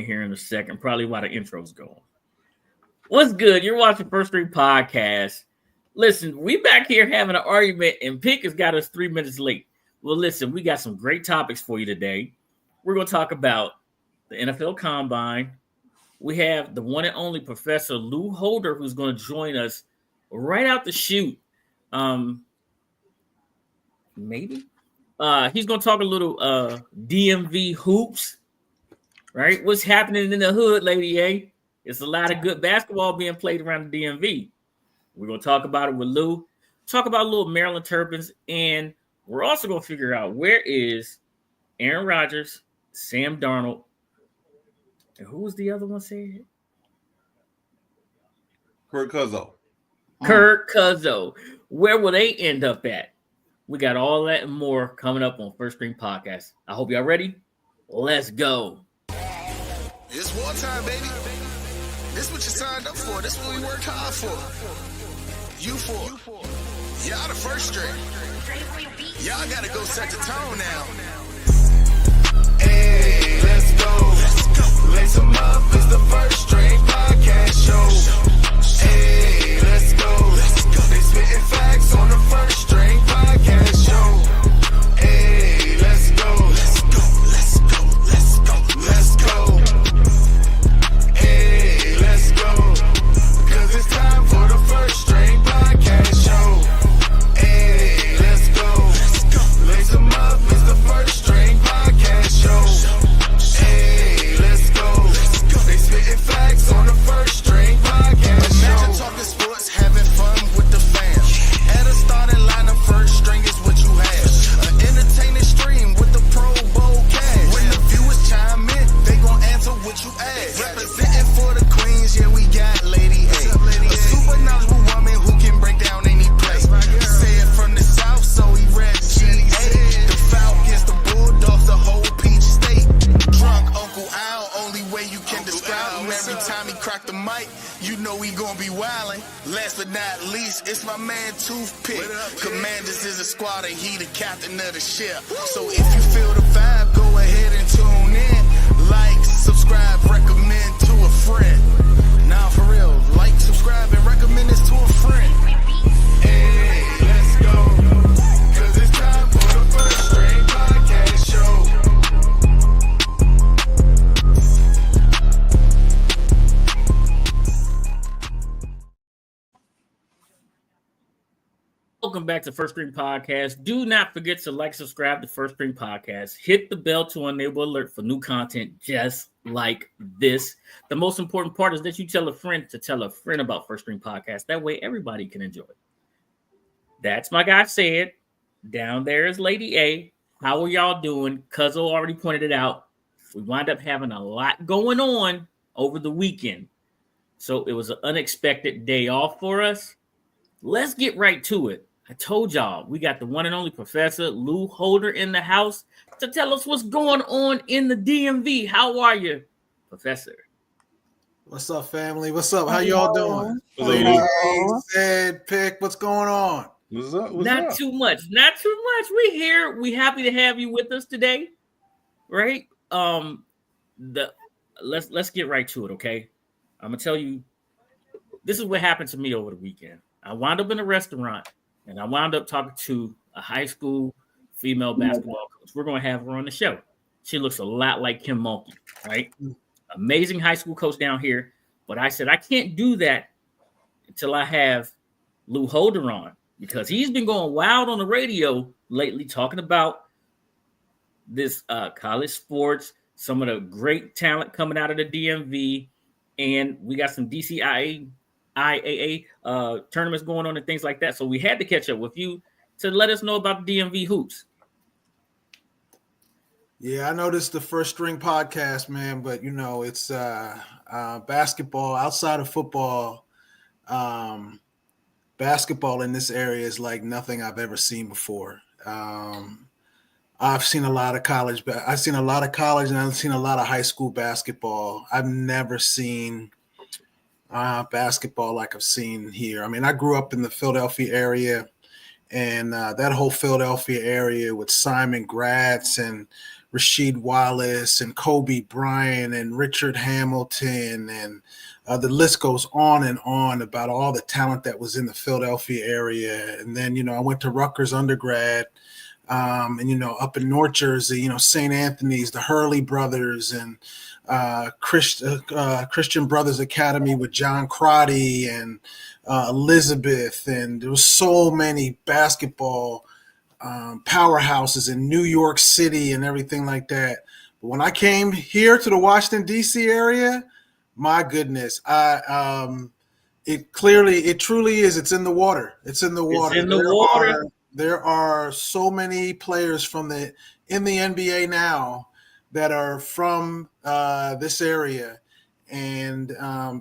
here in a second, probably while the intro's going. What's good? You're watching First String Podcast. Listen, we back here having an argument, and Pick has got us 3 minutes late. Well, listen, we got some great topics for you today. We're going to talk about the NFL Combine. We have the one and only Professor Lou Holder, who's going to join us right out the chute. Maybe. He's going to talk a little DMV hoops, right? What's happening in the hood, Lady A? It's a lot of good basketball being played around the DMV. We're going to talk about it with Lou, talk about a little Maryland Terrapins, and we're also going to figure out where is Aaron Rodgers, Sam Darnold, and who was the other one saying? Kirk Cousins. Kirk Cousins. Where will they end up at? We got all that and more coming up on First String Podcast. I hope y'all ready. Let's go. It's wartime, baby. This what you signed up for. This what we worked hard for. You for. Y'all the first string. Y'all got to go set the tone now. Hey, let's go. Lace them up. It's the First String Podcast show. Hey, let's go. They spitting facts on the First String Podcast show. Hey, let's go. Let's go. Hey, let's go. Cause it's time for the First String Podcast show. Hey, let's go. Lace them up. It's the First String Podcast show. Hey, let's go. They spitting facts on the First String Podcast show. Imagine talking sports, having fun with the fam. At a starting line, the first string is what you have. An entertaining stream with the Pro Bowl cash. When the viewers chime in, they gon' answer what you ask. Representing for the Queens, yeah, we got Lady A. A super knowledgeable woman who can break down any play. Say it from the South, so he rep GA. The Falcons, the Bulldogs, the whole Peach State. Drunk Uncle Al, only way you can describe him. Every time he crack the mic, you know he gon' be wildin'. Last but not least, it's my man Toothpick. Commanders is a squad and he the captain of the ship. So if you feel the vibe, go ahead and tune in. Like, subscribe, recommend to a friend. Now for real, like, subscribe, and recommend this to a friend. Hey, let's go. Cause it's time for the First String Podcast show. Welcome back to First String Podcast. Do not forget to like, subscribe to First String Podcast. Hit the bell to enable alert for new content just like this. The most important part is that you tell a friend to tell a friend about First String Podcast. That way everybody can enjoy it. That's my guy said. Down there is Lady A. How are y'all doing? Cuzzo already pointed it out. We wind up having a lot going on over the weekend. So it was an unexpected day off for us. Let's get right to it. I told y'all, we got the one and only Professor Lou Holder in the house to tell us what's going on in the DMV. How are you, Professor? What's up, family? What's up? How y'all doing? Hello. Said Pick, what's going on? What's up? Not too much. We here. We happy to have you with us today, right? Let's get right to it, okay? I'm gonna tell you, this is what happened to me over the weekend. I wound up in a restaurant, and I wound up talking to a high school female basketball coach. We're going to have her on the show. She looks a lot like Kim Mulkey, right? Amazing high school coach down here. But I said, I can't do that until I have Lou Holder on, because he's been going wild on the radio lately talking about this college sports, some of the great talent coming out of the DMV, and we got some IAA tournaments going on and things like that. So we had to catch up with you to let us know about the DMV hoops. Yeah, I know this is the First String Podcast, man, but you know, it's basketball outside of football. Basketball in this area is like nothing I've ever seen before. I've seen a lot of college, and I've seen a lot of high school basketball. I've never seen basketball like I've seen here. I mean, I grew up in the Philadelphia area, and that whole Philadelphia area with Simon Gratz and Rasheed Wallace and Kobe Bryant and Richard Hamilton, and the list goes on and on about all the talent that was in the Philadelphia area. And then, I went to Rutgers undergrad, and, up in North Jersey, St. Anthony's, the Hurley brothers, and Christian Brothers Academy with John Crotty and Elizabeth. And there was so many basketball powerhouses in New York City and everything like that. But when I came here to the Washington, D.C. area, my goodness, it truly is. It's in the water. It's in the water. It's in the water. There are so many players in the NBA now that are from this area, and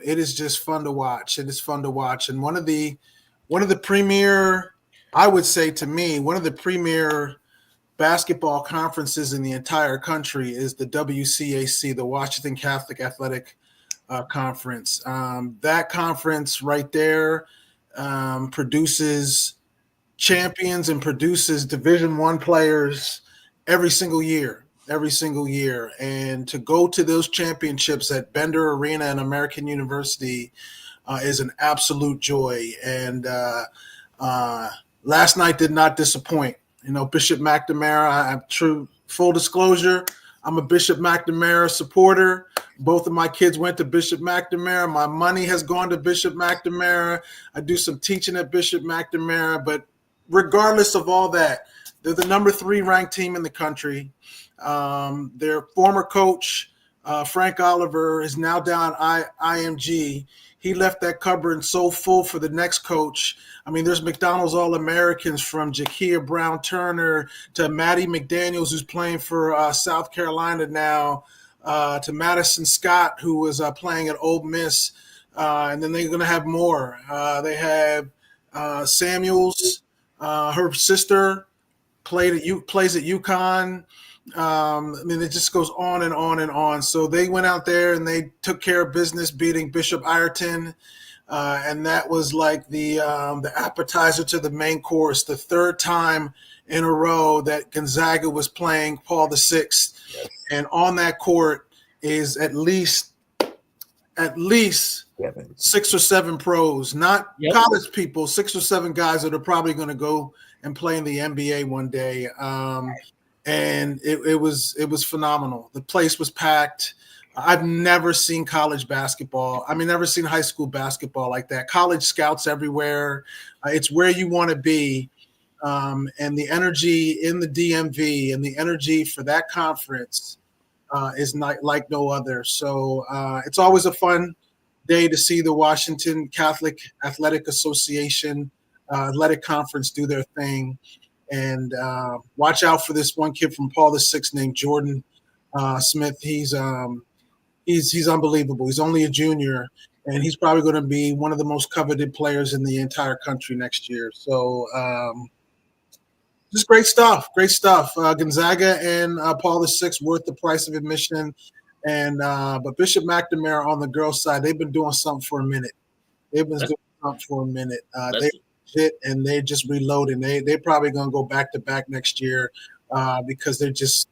it is just fun to watch. It is fun to watch. And one of the premier, I would say to me, one of the premier basketball conferences in the entire country is the WCAC, the Washington Catholic Athletic Conference. That conference right there produces champions and produces Division I players every single year. And to go to those championships at Bender Arena and American University is an absolute joy. And last night did not disappoint. Bishop McNamara, full disclosure, I'm a Bishop McNamara supporter. Both of my kids went to Bishop McNamara. My money has gone to Bishop McNamara. I do some teaching at Bishop McNamara. But regardless of all that, they're the number 3 ranked team in the country. Their former coach, Frank Oliver, is now down IMG. He left that cupboard so full for the next coach. I mean, there's McDonald's All-Americans from Jakia Brown-Turner to Maddie McDaniels, who's playing for South Carolina now, to Madison Scott, who was playing at Ole Miss. And then they're going to have more. They have Samuels, her sister, plays at UConn. I mean, it just goes on and on and on. So they went out there and they took care of business, beating Bishop Ireton, and that was like the appetizer to the main course. The third time in a row that Gonzaga was playing Paul VI, yes. And on that court is at least 6 or 7 pros, not college people, 6 or 7 guys that are probably going to go and play in the NBA one day. And it was phenomenal. The place was packed. I've never seen college basketball. I mean, never seen high school basketball like that. College scouts everywhere. It's where you want to be. And the energy in the DMV and the energy for that conference is not like no other. So it's always a fun day to see the Washington Catholic Athletic Association Athletic Conference do their thing. And watch out for this one kid from Paul VI named Jordan Smith. He's unbelievable. He's only a junior, and he's probably going to be one of the most coveted players in the entire country next year. So just great stuff. Gonzaga and Paul VI worth the price of admission. And but Bishop McNamara on the girls' side, they've been doing something for a minute. They and they're just reloading. They're probably going to go back to back next year because they just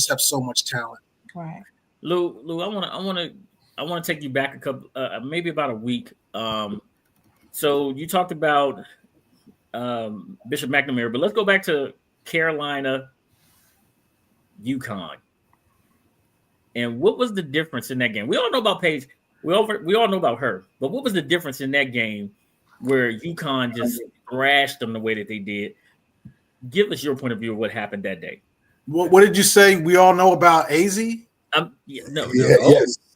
have so much talent. Right, Lou, I want to take you back a couple, maybe about a week. So you talked about Bishop McNamara, but let's go back to Carolina, UConn, and what was the difference in that game? We all know about Paige. We all know about her, but what was the difference in that game where UConn just thrashed them the way that they did? Give us your point of view of what happened that day. What did you say? We all know about AZ? Yes.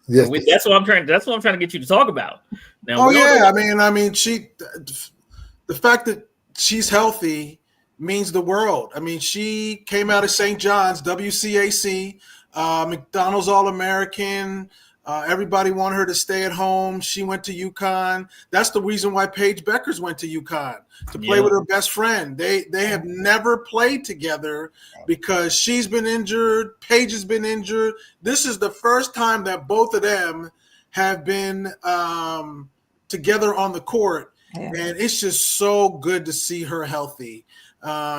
That's what I'm trying to get you to talk about. Now, I mean, the fact that she's healthy means the world. I mean, she came out of St. John's, WCAC, McDonald's All-American. Everybody wanted her to stay at home. She went to UConn. That's the reason why Paige Beckers went to UConn, to play with her best friend. They have never played together because she's been injured. Paige has been injured. This is the first time that both of them have been together on the court. Yeah. And it's just so good to see her healthy.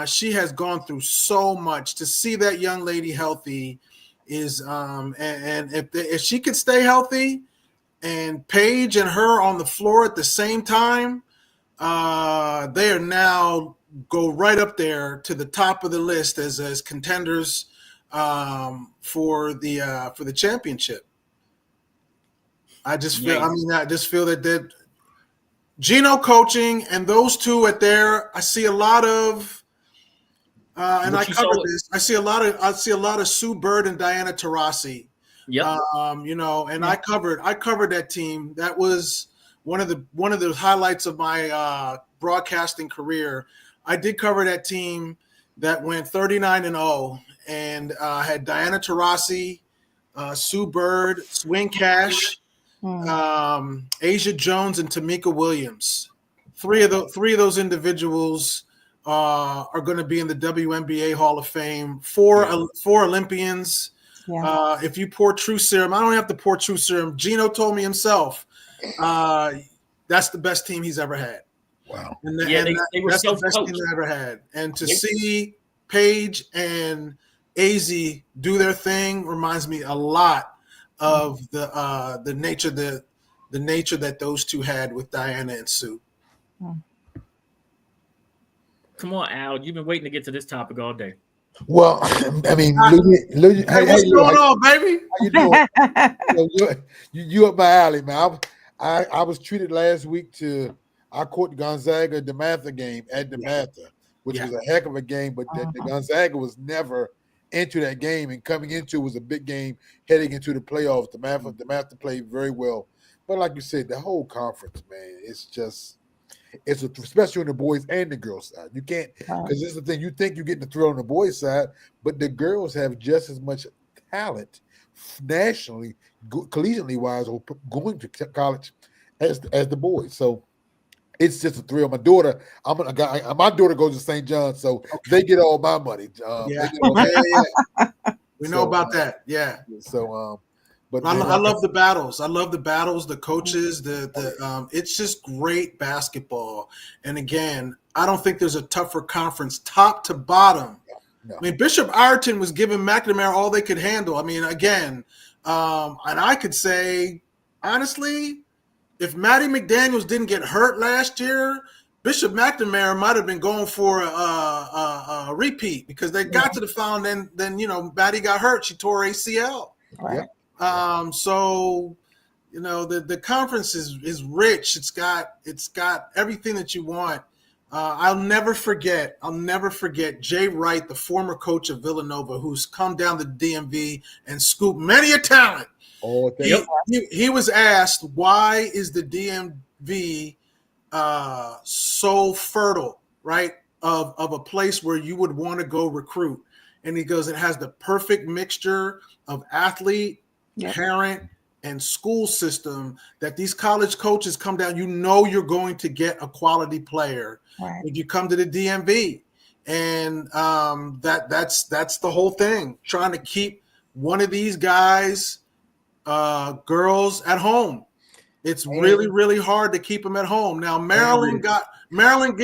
She has gone through so much. To see that young lady healthy is, and if she could stay healthy, and Paige and her on the floor at the same time, they are now go right up there to the top of the list as contenders for the championship. I just feel. I just feel that Gino coaching and those two at there. I see a lot of, and I covered this. I see a lot of Sue Bird and Diana Taurasi. Yeah. I covered that team. That was one of the highlights of my broadcasting career. I did cover that team that went 39-0 and had Diana Taurasi, Sue Bird, Swing Cash, Asia Jones, and Tamika Williams. Three of those individuals are going to be in the WNBA Hall of Fame. Four Olympians. Yeah. If you pour True Serum, I don't have to pour True Serum. Gino told me himself, that's the best team he's ever had. Wow. They were that's the best self-coached. team they ever had. And to see Paige and AZ do their thing reminds me a lot of the nature that those two had with Diana and Sue. Come on, Al. You've been waiting to get to this topic all day. Well, I mean, hey, what's going on, baby? How you doing? You up my alley, man. I was treated last week to I caught the Gonzaga DeMatha game at DeMatha, which was a heck of a game, but the Gonzaga was never into that game, and coming into it was a big game heading into the playoffs. DeMatha played very well. But like you said, the whole conference, man, it's especially on the boys and the girls side. You can't, because this is the thing. You think you're getting the thrill on the boys side, but the girls have just as much talent nationally, collegiately wise, or going to college as the boys. So it's just a thrill. My daughter, my daughter goes to St. John's, so they get all my money. We know about that. Yeah. So, but I love the battles. I love the battles, the coaches, it's just great basketball. And again, I don't think there's a tougher conference top to bottom. No. I mean, Bishop Ireton was giving McNamara all they could handle. I mean, again, and I could say, honestly, if Maddie McDaniels didn't get hurt last year, Bishop McNamara might have been going for a repeat, because they got to the final. Then Maddie got hurt. She tore ACL. Right. So, the conference is rich. It's got everything that you want. I'll never forget Jay Wright, the former coach of Villanova, who's come down the DMV and scooped many a talent. Oh, he was asked, why is the DMV so fertile, right, of a place where you would want to go recruit? And he goes, it has the perfect mixture of athlete, parent, and school system, that these college coaches come down. You're going to get a quality player if you come to the DMV. And that's the whole thing, trying to keep one of these guys, girls, at home. It's really, really hard to keep them at home. Now, the Maryland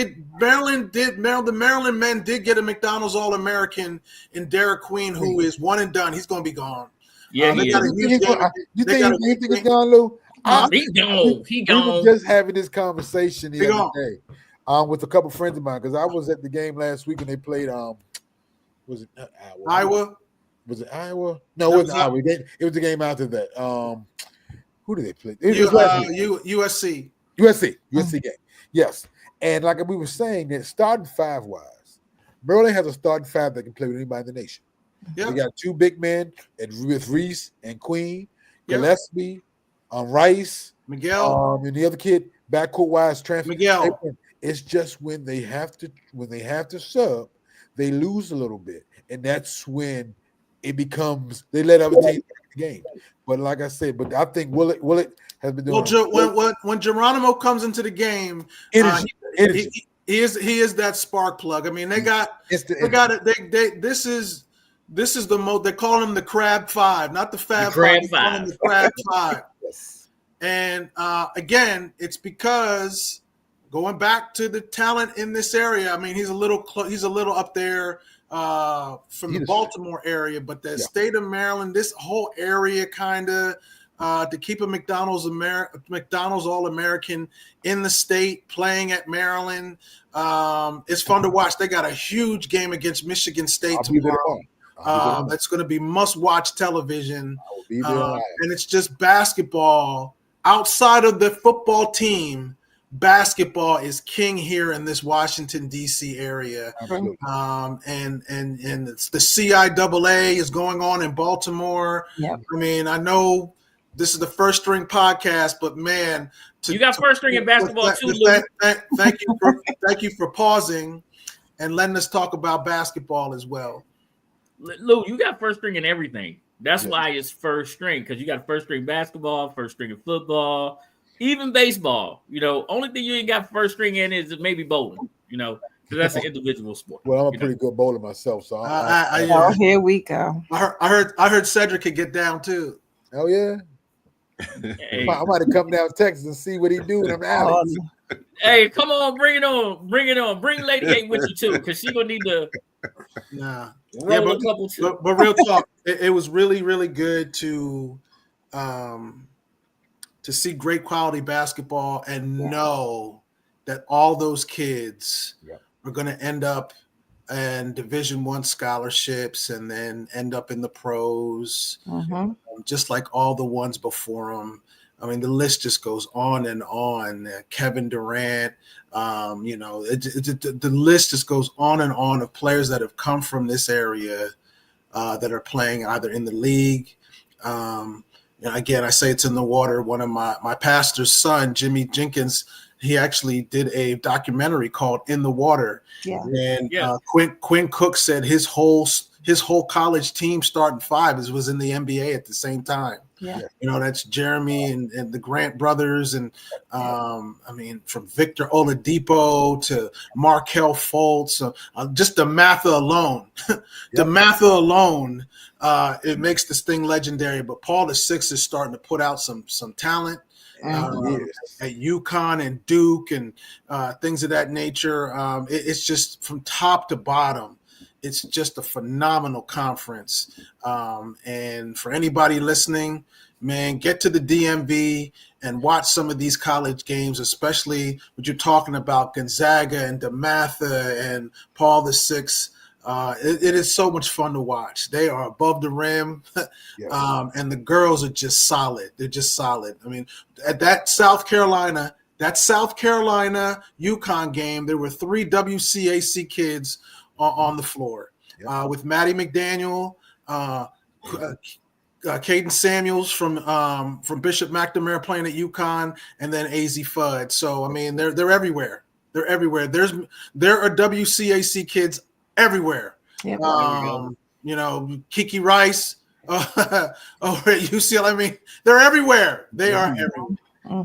men did get a McDonald's All-American in Derek Queen, who is one and done. He's going to be gone. Yeah, you think he's gone, Lou? He gone. We were just having this conversation the other day with a couple friends of mine, because I was at the game last week and they played. Was it Iowa? Was it Iowa? No, it wasn't Iowa. It was the game after that. Who did they play? It was USC. USC game. Yes, and like we were saying, that starting five wise, Maryland has a starting five that can play with anybody in the nation. They got two big men with Reese and Queen, Gillespie, Rice, Miguel, and the other kid backcourt wise transfer. Miguel. It's just when they have to sub, they lose a little bit, and that's when it becomes they let other teams the game. But like I said, I think Willett has been doing. Well, when Geronimo comes into the game, energy. He is that spark plug. I mean, they got it. This is the mode. They call him the Crab Five, not the Fab Five. They call him the Crab Five. Yes. And again, it's because going back to the talent in this area. I mean, he's a little up there from the Baltimore area, but the state of Maryland, this whole area kind of to keep a McDonald's All-American in the state playing at Maryland. It's fun to watch. They got a huge game against Michigan State tomorrow. That's going to be must-watch television. And it's just basketball. Outside of the football team, basketball is king here in this Washington, D.C. area. And it's the CIAA is going on in Baltimore. Yep. I mean, I know this is the First String podcast, but man, you got first string in basketball too, Lou. Thank you for pausing and letting us talk about basketball as well. Lou, you got first string in everything. That's why it's first string, because you got first string basketball, first string in football, even baseball. You know, only thing you ain't got first string in is maybe bowling. You know, because that's an individual sport. Well, I'm a pretty good bowler myself, so here we go. I heard Cedric could get down too. Oh yeah. Hey. I might have come down to Texas and see what he do in them alleys. Hey, come on, bring it on. Bring Lady A with you too, because she gonna need to. But real talk, it was really, really good to see great quality basketball and know that all those kids are going to end up in Division I scholarships and then end up in the pros, just like all the ones before them. I mean, the list just goes on and on. Kevin Durant, the list just goes on and on of players that have come from this area that are playing either in the league. Again, I say it's in the water. One of my pastor's son, Jimmy Jenkins, he actually did a documentary called In the Water. Yeah. And Quinn Cook said his whole college team starting five was in the NBA at the same time. Yeah. That's Jeremy and the Grant brothers. And from Victor Oladipo to Markelle Fultz, just the math alone, it makes this thing legendary. But Paul VI is starting to put out some talent at UConn and Duke and things of that nature. It's just from top to bottom. It's just a phenomenal conference. And for anybody listening, man, get to the DMV and watch some of these college games, especially what you're talking about, Gonzaga and DeMatha and Paul VI. It is so much fun to watch. They are above the rim, and the girls are just solid. They're just solid. I mean, at that South Carolina UConn game, there were 3 WCAC kids on the floor with Maddie McDaniel, Caden Samuels from Bishop McNamara playing at UConn, and then AZ Fudd. So I mean, they're everywhere. They're everywhere. There are WCAC kids everywhere. Kiki Rice over at UCLA. I mean, they're everywhere. They are everywhere.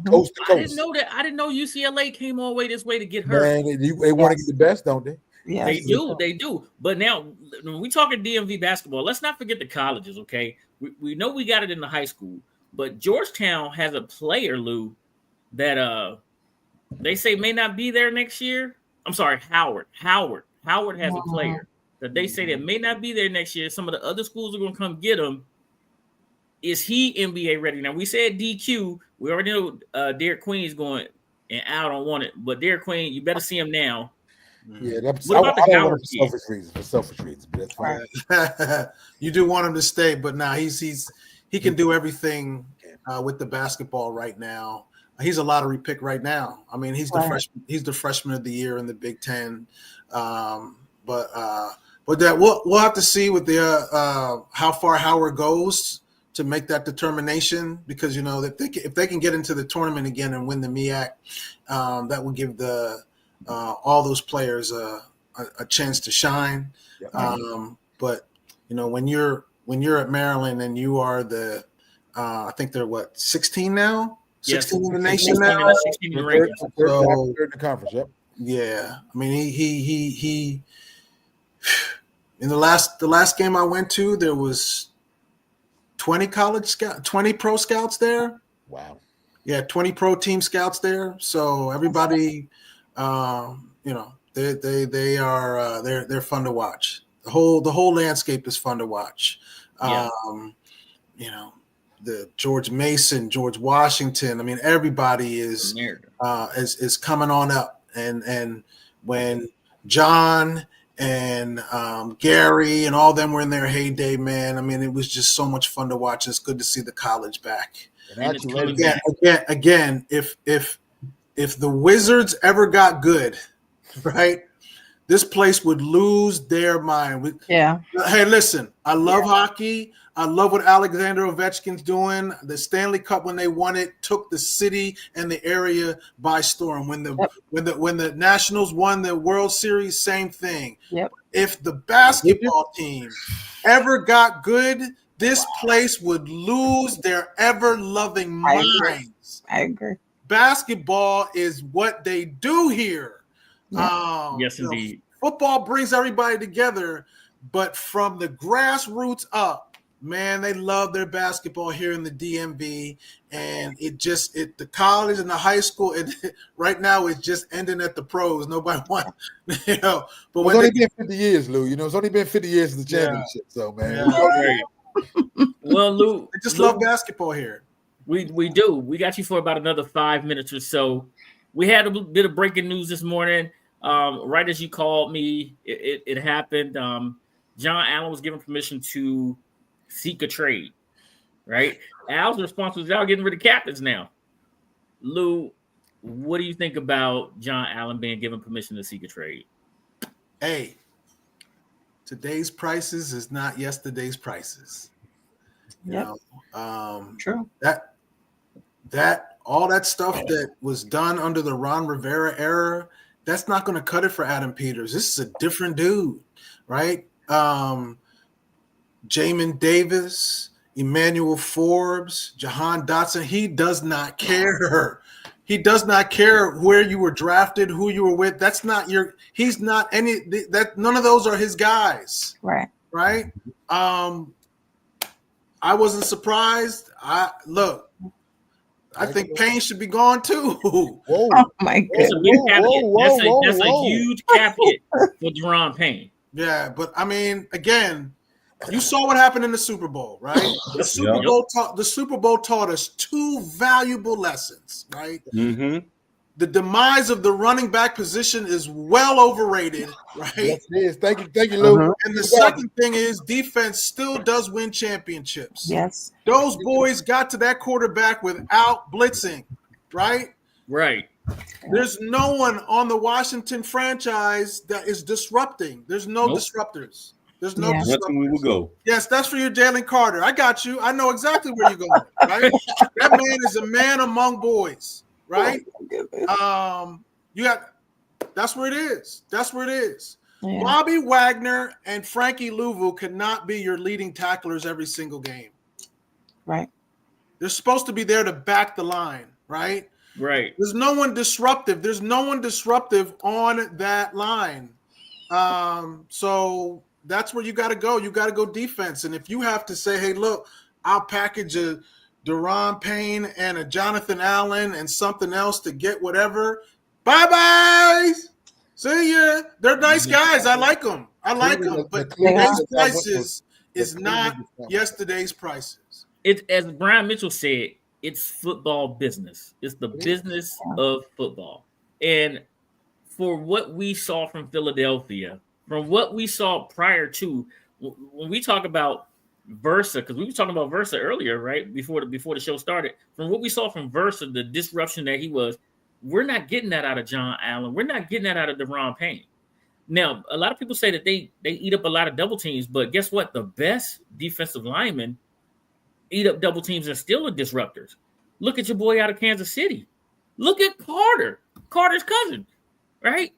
Coast to coast. I didn't know UCLA came all the way this way to get hurt. Man, they want to get the best, don't they? Yeah, they do. But now, when we talking DMV basketball, let's not forget the colleges, okay? We know we got it in the high school, but Georgetown has a player, Lou, that they say may not be there next year. I'm sorry, Howard. Howard has a player that they say that may not be there next year. Some of the other schools are going to come get him. Is he NBA ready? Now, we said DQ. We already know Derek Queen is going and out on one it, but Derek Queen, you better see him now. Yeah, that's what about the Howard for selfish reasons, but that's fine. You do want him to stay, but now he can do everything with the basketball right now. He's a lottery pick right now. I mean, he's the freshman of the year in the Big Ten. But that we'll have to see with the how far Howard goes to make that determination, because if they can get into the tournament again and win the MEAC, that will give all those players a chance to shine. But when you're at Maryland and you are the I think they're 16 now, 16 in the nation now, 16 in the ranking. So, in the conference. Yep. Yeah, I mean he in the last game I went to, there was 20 pro scouts there. Wow. Yeah, 20 pro team scouts there. So everybody You know, they are they're fun to watch. The whole landscape is fun to watch. Yeah. You know, the George Mason, George Washington. I mean, everybody is coming on up, and when John and Gary and all them were in their heyday, man. I mean, it was just so much fun to watch. It's good to see the college back. And Again, if the Wizards ever got good, right, this place would lose their mind. Yeah. Hey, listen, I love hockey. I love what Alexander Ovechkin's doing. The Stanley Cup, when they won it, took the city and the area by storm. When the Nationals won the World Series, same thing. Yep. If the basketball team ever got good, this place would lose their ever-loving minds. I agree. Basketball is what they do here. Yes, indeed. Football brings everybody together, but from the grassroots up, man, they love their basketball here in the DMV, and the college and the high school, right now it's just ending at the pros. Nobody wants, you know. But it's only been 50 years, Lou. You know, it's only been 50 years since the championship. So, man. Well, Lou, I just love basketball here. We do. We got you for about another 5 minutes or so. We had a bit of breaking news this morning. Right as you called me, it happened. John Allen was given permission to seek a trade, right? Al's response was, y'all getting rid of captains now. Lou, what do you think about John Allen being given permission to seek a trade? Hey, today's prices is not yesterday's prices. Yeah. True. That all that stuff that was done under the Ron Rivera era, that's not going to cut it for Adam Peters. This is a different dude, right? Jamin Davis, Emmanuel Forbes, Jahan Dotson. He does not care. He does not care where you were drafted, who you were with. That's not he's not any that. None of those are his guys. Right. Right. I wasn't surprised. I think Payne should be gone too. Whoa. Oh my goodness. That's a big caveat. That's a huge caveat for Jerron Payne. Yeah, but I mean, again, you saw what happened in the Super Bowl, right? The Super Bowl taught us two valuable lessons, right? Mm-hmm. The demise of the running back position is well overrated, right? Yes, it is. Thank you, Lou. And the second thing is defense still does win championships. Yes. Those boys got to that quarterback without blitzing, right? Right. There's no one on the Washington franchise that is disrupting. There's no disruptors. There's no disruptors. That's where we will go. Yes, that's for your Jalen Carter. I got you. I know exactly where you're going, right? That man is a man among boys, right? That's where it is. That's where it is. Yeah. Bobby Wagner and Frankie Louvu cannot be your leading tacklers every single game. Right. They're supposed to be there to back the line, right? Right. There's no one disruptive. There's no one disruptive on that line. So that's where you got to go. You got to go defense. And if you have to say, hey, look, I'll package a Deron Payne and a Jonathan Allen and something else to get whatever, bye-bye. See ya. They're nice guys. I like them. But today's prices is not yesterday's prices. It's, as Brian Mitchell said, it's football business. It's the business of football. And for what we saw from Philadelphia, from what we saw prior to, when we talk about Versa, because we were talking about Versa earlier, right? Before the show started. From what we saw from Versa, the disruption that he was, we're not getting that out of John Allen. We're not getting that out of Deron Payne. Now, a lot of people say that they eat up a lot of double teams, but guess what? The best defensive linemen eat up double teams and still are disruptors. Look at your boy out of Kansas City. Look at Carter's cousin, right?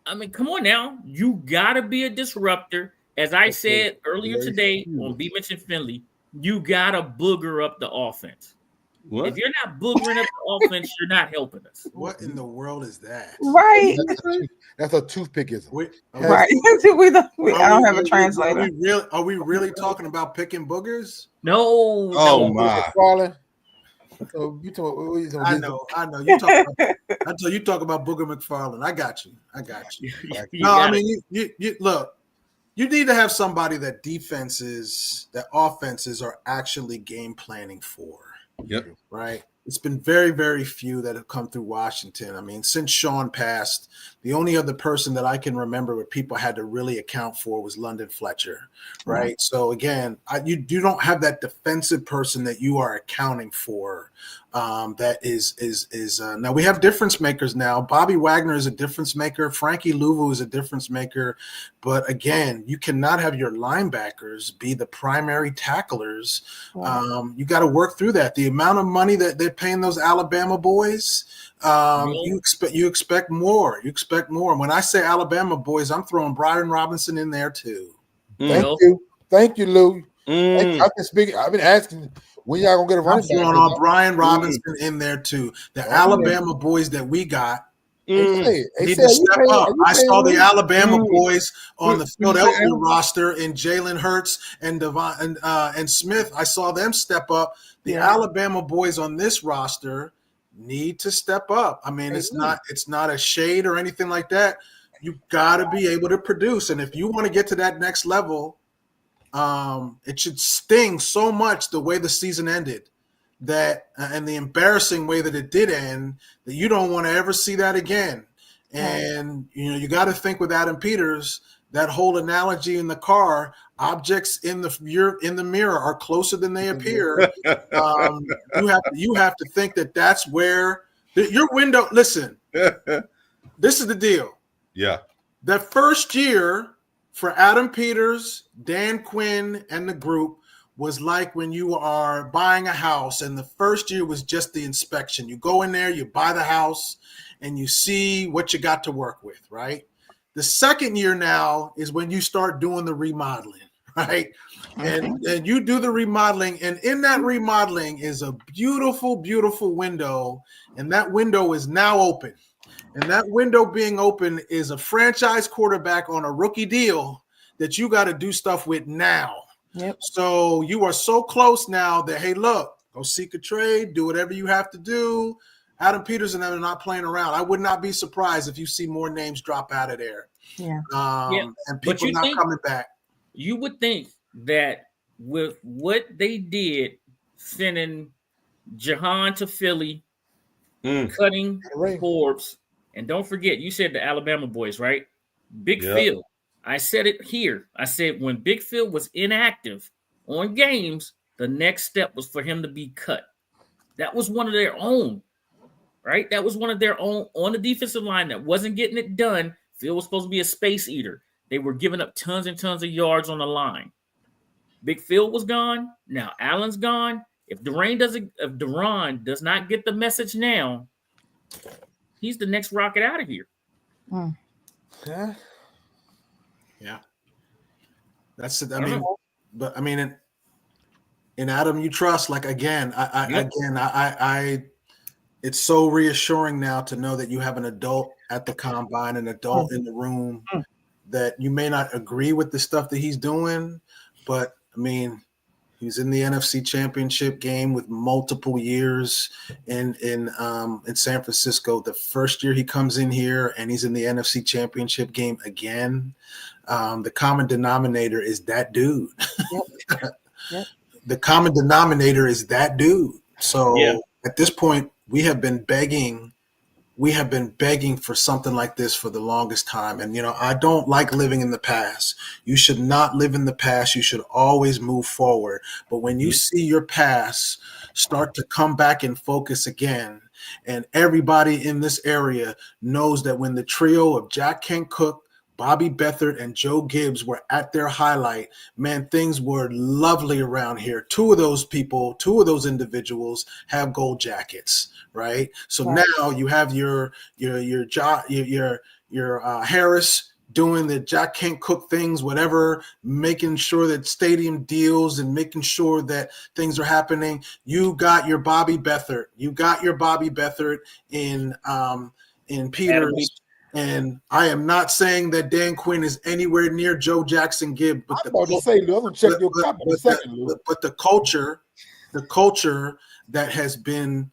I mean, come on now. You got to be a disruptor. As I said earlier today on B Mentioned Finley, you got to booger up the offense. What? If you're not boogering up the offense, you're not helping us. What in the world is that? Right. That's a toothpickism. Right. I don't have a translator. Are we really talking about picking boogers? No. Oh, my. So you talking? I know. You talk about, until you talk about Booger McFarland. I got you. No, I mean, you look. You need to have somebody that offenses are actually game planning for. Yep. Right. It's been very, very few that have come through Washington. I mean, since Sean passed, the only other person that I can remember where people had to really account for was London Fletcher, right? Mm-hmm. So again, you don't have that defensive person that you are accounting for. That is now we have difference makers now. Bobby Wagner is a difference maker. Frankie Louvu is a difference maker. But again, you cannot have your linebackers be the primary tacklers. Wow. You got to work through that. The amount of money that they're paying those Alabama boys, you expect more. You expect more. And when I say Alabama boys, I'm throwing Brian Robinson in there too. Thank you, Lou. I've been asking when y'all gonna get a running back. I'm throwing Brian Robinson in there too. The Alabama boys that we got need to step up. I saw the Alabama boys on the Philadelphia roster in Jalen Hurts and Devon and Smith. I saw them step up. The Alabama boys on this roster need to step up. I mean, it's not a shade or anything like that. You got to be able to produce, and if you want to get to that next level, it should sting so much the way the season ended, that and the embarrassing way that it did end, that you don't want to ever see that again. And you got to think with Adam Peters, that whole analogy in the car, objects in the mirror are closer than they appear. You have to think that that's where your window. Listen, this is the deal. Yeah, that first year for Adam Peters, Dan Quinn, and the group was like when you are buying a house, and the first year was just the inspection. You go in there, you buy the house, and you see what you got to work with, right? The second year now is when you start doing the remodeling, right? And you do the remodeling, and in that remodeling is a beautiful, beautiful window, and that window is now open. And that window being open is a franchise quarterback on a rookie deal that you got to do stuff with now. Yep. So you are so close now that, hey, look, go seek a trade, do whatever you have to do. Adam Peters and them are not playing around. I would not be surprised if you see more names drop out of there. Yeah. And people not coming back. You would think that with what they did, sending Jahan to Philly, cutting Forbes, and don't forget, you said the Alabama boys, right? Big Phil. I said it here. I said when Big Phil was inactive on games, the next step was for him to be cut. That was one of their own, right? That was one of their own on the defensive line that wasn't getting it done. Phil was supposed to be a space eater. They were giving up tons and tons of yards on the line. Big Phil was gone. Now Allen's gone. If Deron does not get the message now, he's the next rocket out of here. Yeah. That's it. I mean, in Adam you trust. Like again, I it's so reassuring now to know that you have an adult at the combine, an adult in the room, that you may not agree with the stuff that he's doing, but I mean, he's in the NFC Championship game with multiple years in San Francisco. The first year he comes in here and he's in the NFC Championship game again. The common denominator is that dude. Yep. The common denominator is that dude. So at this point, we have been begging for something like this for the longest time. And, I don't like living in the past. You should not live in the past. You should always move forward. But when you see your past start to come back in focus again, and everybody in this area knows that when the trio of Jack Kent Cook, Bobby Beathard, and Joe Gibbs were at their highlight, man, things were lovely around here. Two of those individuals have gold jackets, right? So now you have your Harris doing the Jack Kent Cook things, whatever, making sure that stadium deals and making sure that things are happening. You got your Bobby Beathard. You got your Bobby Beathard in Peters. And I am not saying that Dan Quinn is anywhere near Joe Jackson Gibb, but the culture that has been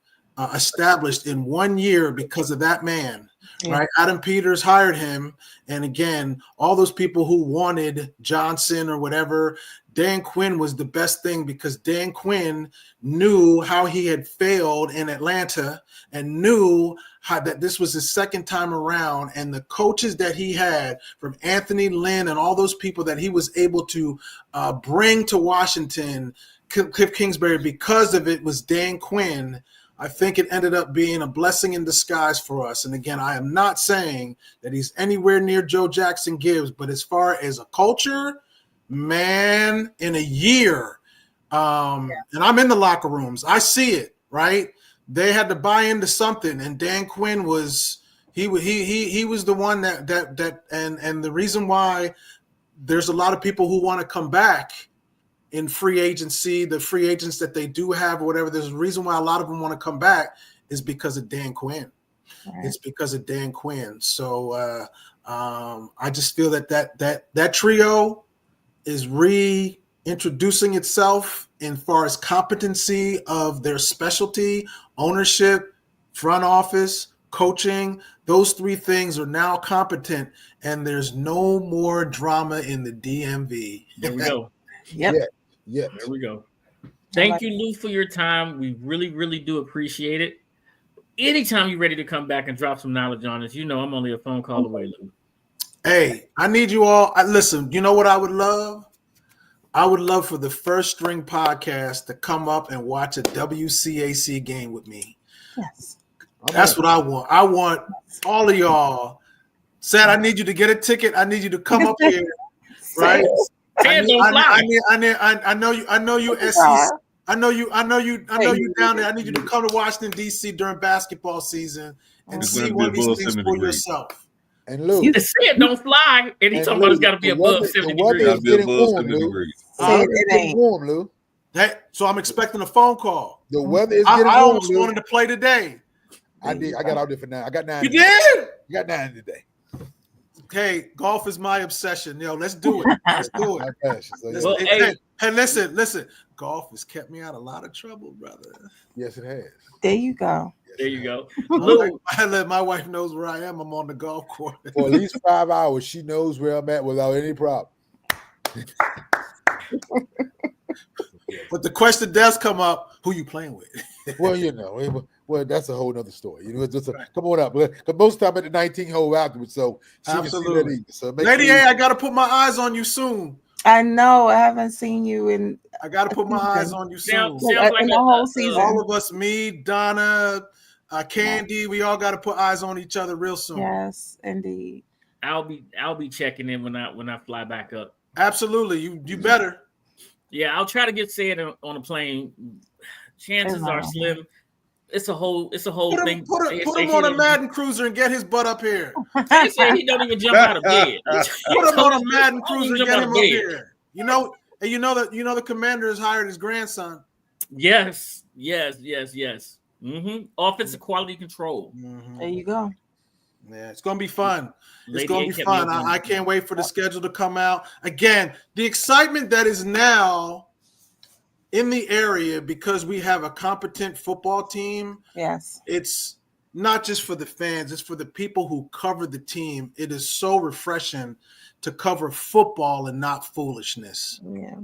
established in 1 year because of that man. Yeah. Right, Adam Peters hired him, and again, all those people who wanted Johnson or whatever, Dan Quinn was the best thing because Dan Quinn knew how he had failed in Atlanta and knew how that this was his second time around, and the coaches that he had from Anthony Lynn and all those people that he was able to bring to Washington, Cliff Kingsbury, because of it was Dan Quinn. I think it ended up being a blessing in disguise for us. And again, I am not saying that he's anywhere near Joe Jackson Gibbs, but as far as a culture, man, in a year, and I'm in the locker rooms, I see it, right? They had to buy into something, and Dan Quinn was he was the one that and the reason why there's a lot of people who want to come back in free agency, the free agents that they do have or whatever, there's a reason why a lot of them want to come back is because of Dan Quinn. Right. It's because of Dan Quinn. So I just feel that trio is reintroducing itself in far as competency of their specialty, ownership, front office, coaching. Those three things are now competent, and there's no more drama in the DMV. There we go. Yep. Yeah. There we go. Thank you, Lou, for your time. We really, really do appreciate it. Anytime you're ready to come back and drop some knowledge on us, I'm only a phone call away, Lou. Hey, I need you all. Listen, you know what I would love? I would love for the First String podcast to come up and watch a WCAC game with me. Yes. That's what I want. I want all of y'all. Sad, I need you to get a ticket. I need you to come up here, right? I know you SEC. I know you down there. I need you to come to Washington D.C. during basketball season and see one of these things for yourself. And Lou, you just said don't fly, and he's talking about it's got to be above 70 degrees. It's getting warm, Lou. It's getting warm, Lou. So I'm expecting a phone call. The weather is getting warm. I almost wanted to play today. I did. I got out there for 9. I got 9. You did? You got 9 today. Okay, golf is my obsession. Let's do it. Let's do it. Hey, listen. Golf has kept me out of a lot of trouble, brother. Yes, it has. There you go. There you go. Look, my wife knows where I am. I'm on the golf course. For at least 5 hours, she knows where I'm at without any problem. But the question does come up: who you playing with? Well, that's a whole nother story. Come on up. Because most time at the 19th hole afterwards, so absolutely. Lady A, I got to put my eyes on you soon. I know. I haven't seen you in. I got to put my eyes on you soon. Sounds like the whole season. All of us, me, Donna, Candy, we all got to put eyes on each other real soon. Yes, indeed. I'll be checking in when I fly back up. Absolutely, you better. Yeah, I'll try to get said on a plane. Chances are slim. It's a whole thing. Put him on a Madden cruiser and get his butt up here. They say he don't even jump out of bed. Put him on a Madden cruiser and get him up here. You know the Commanders hired his grandson. Yes. Mm-hmm. Offensive quality control. Mm-hmm. There you go. Yeah, it's gonna be fun. It's gonna be fun. I can't wait for the schedule to come out. Again, the excitement that is now in the area because we have a competent football team. Yes. It's not just for the fans, it's for the people who cover the team. It is so refreshing to cover football and not foolishness. Yeah.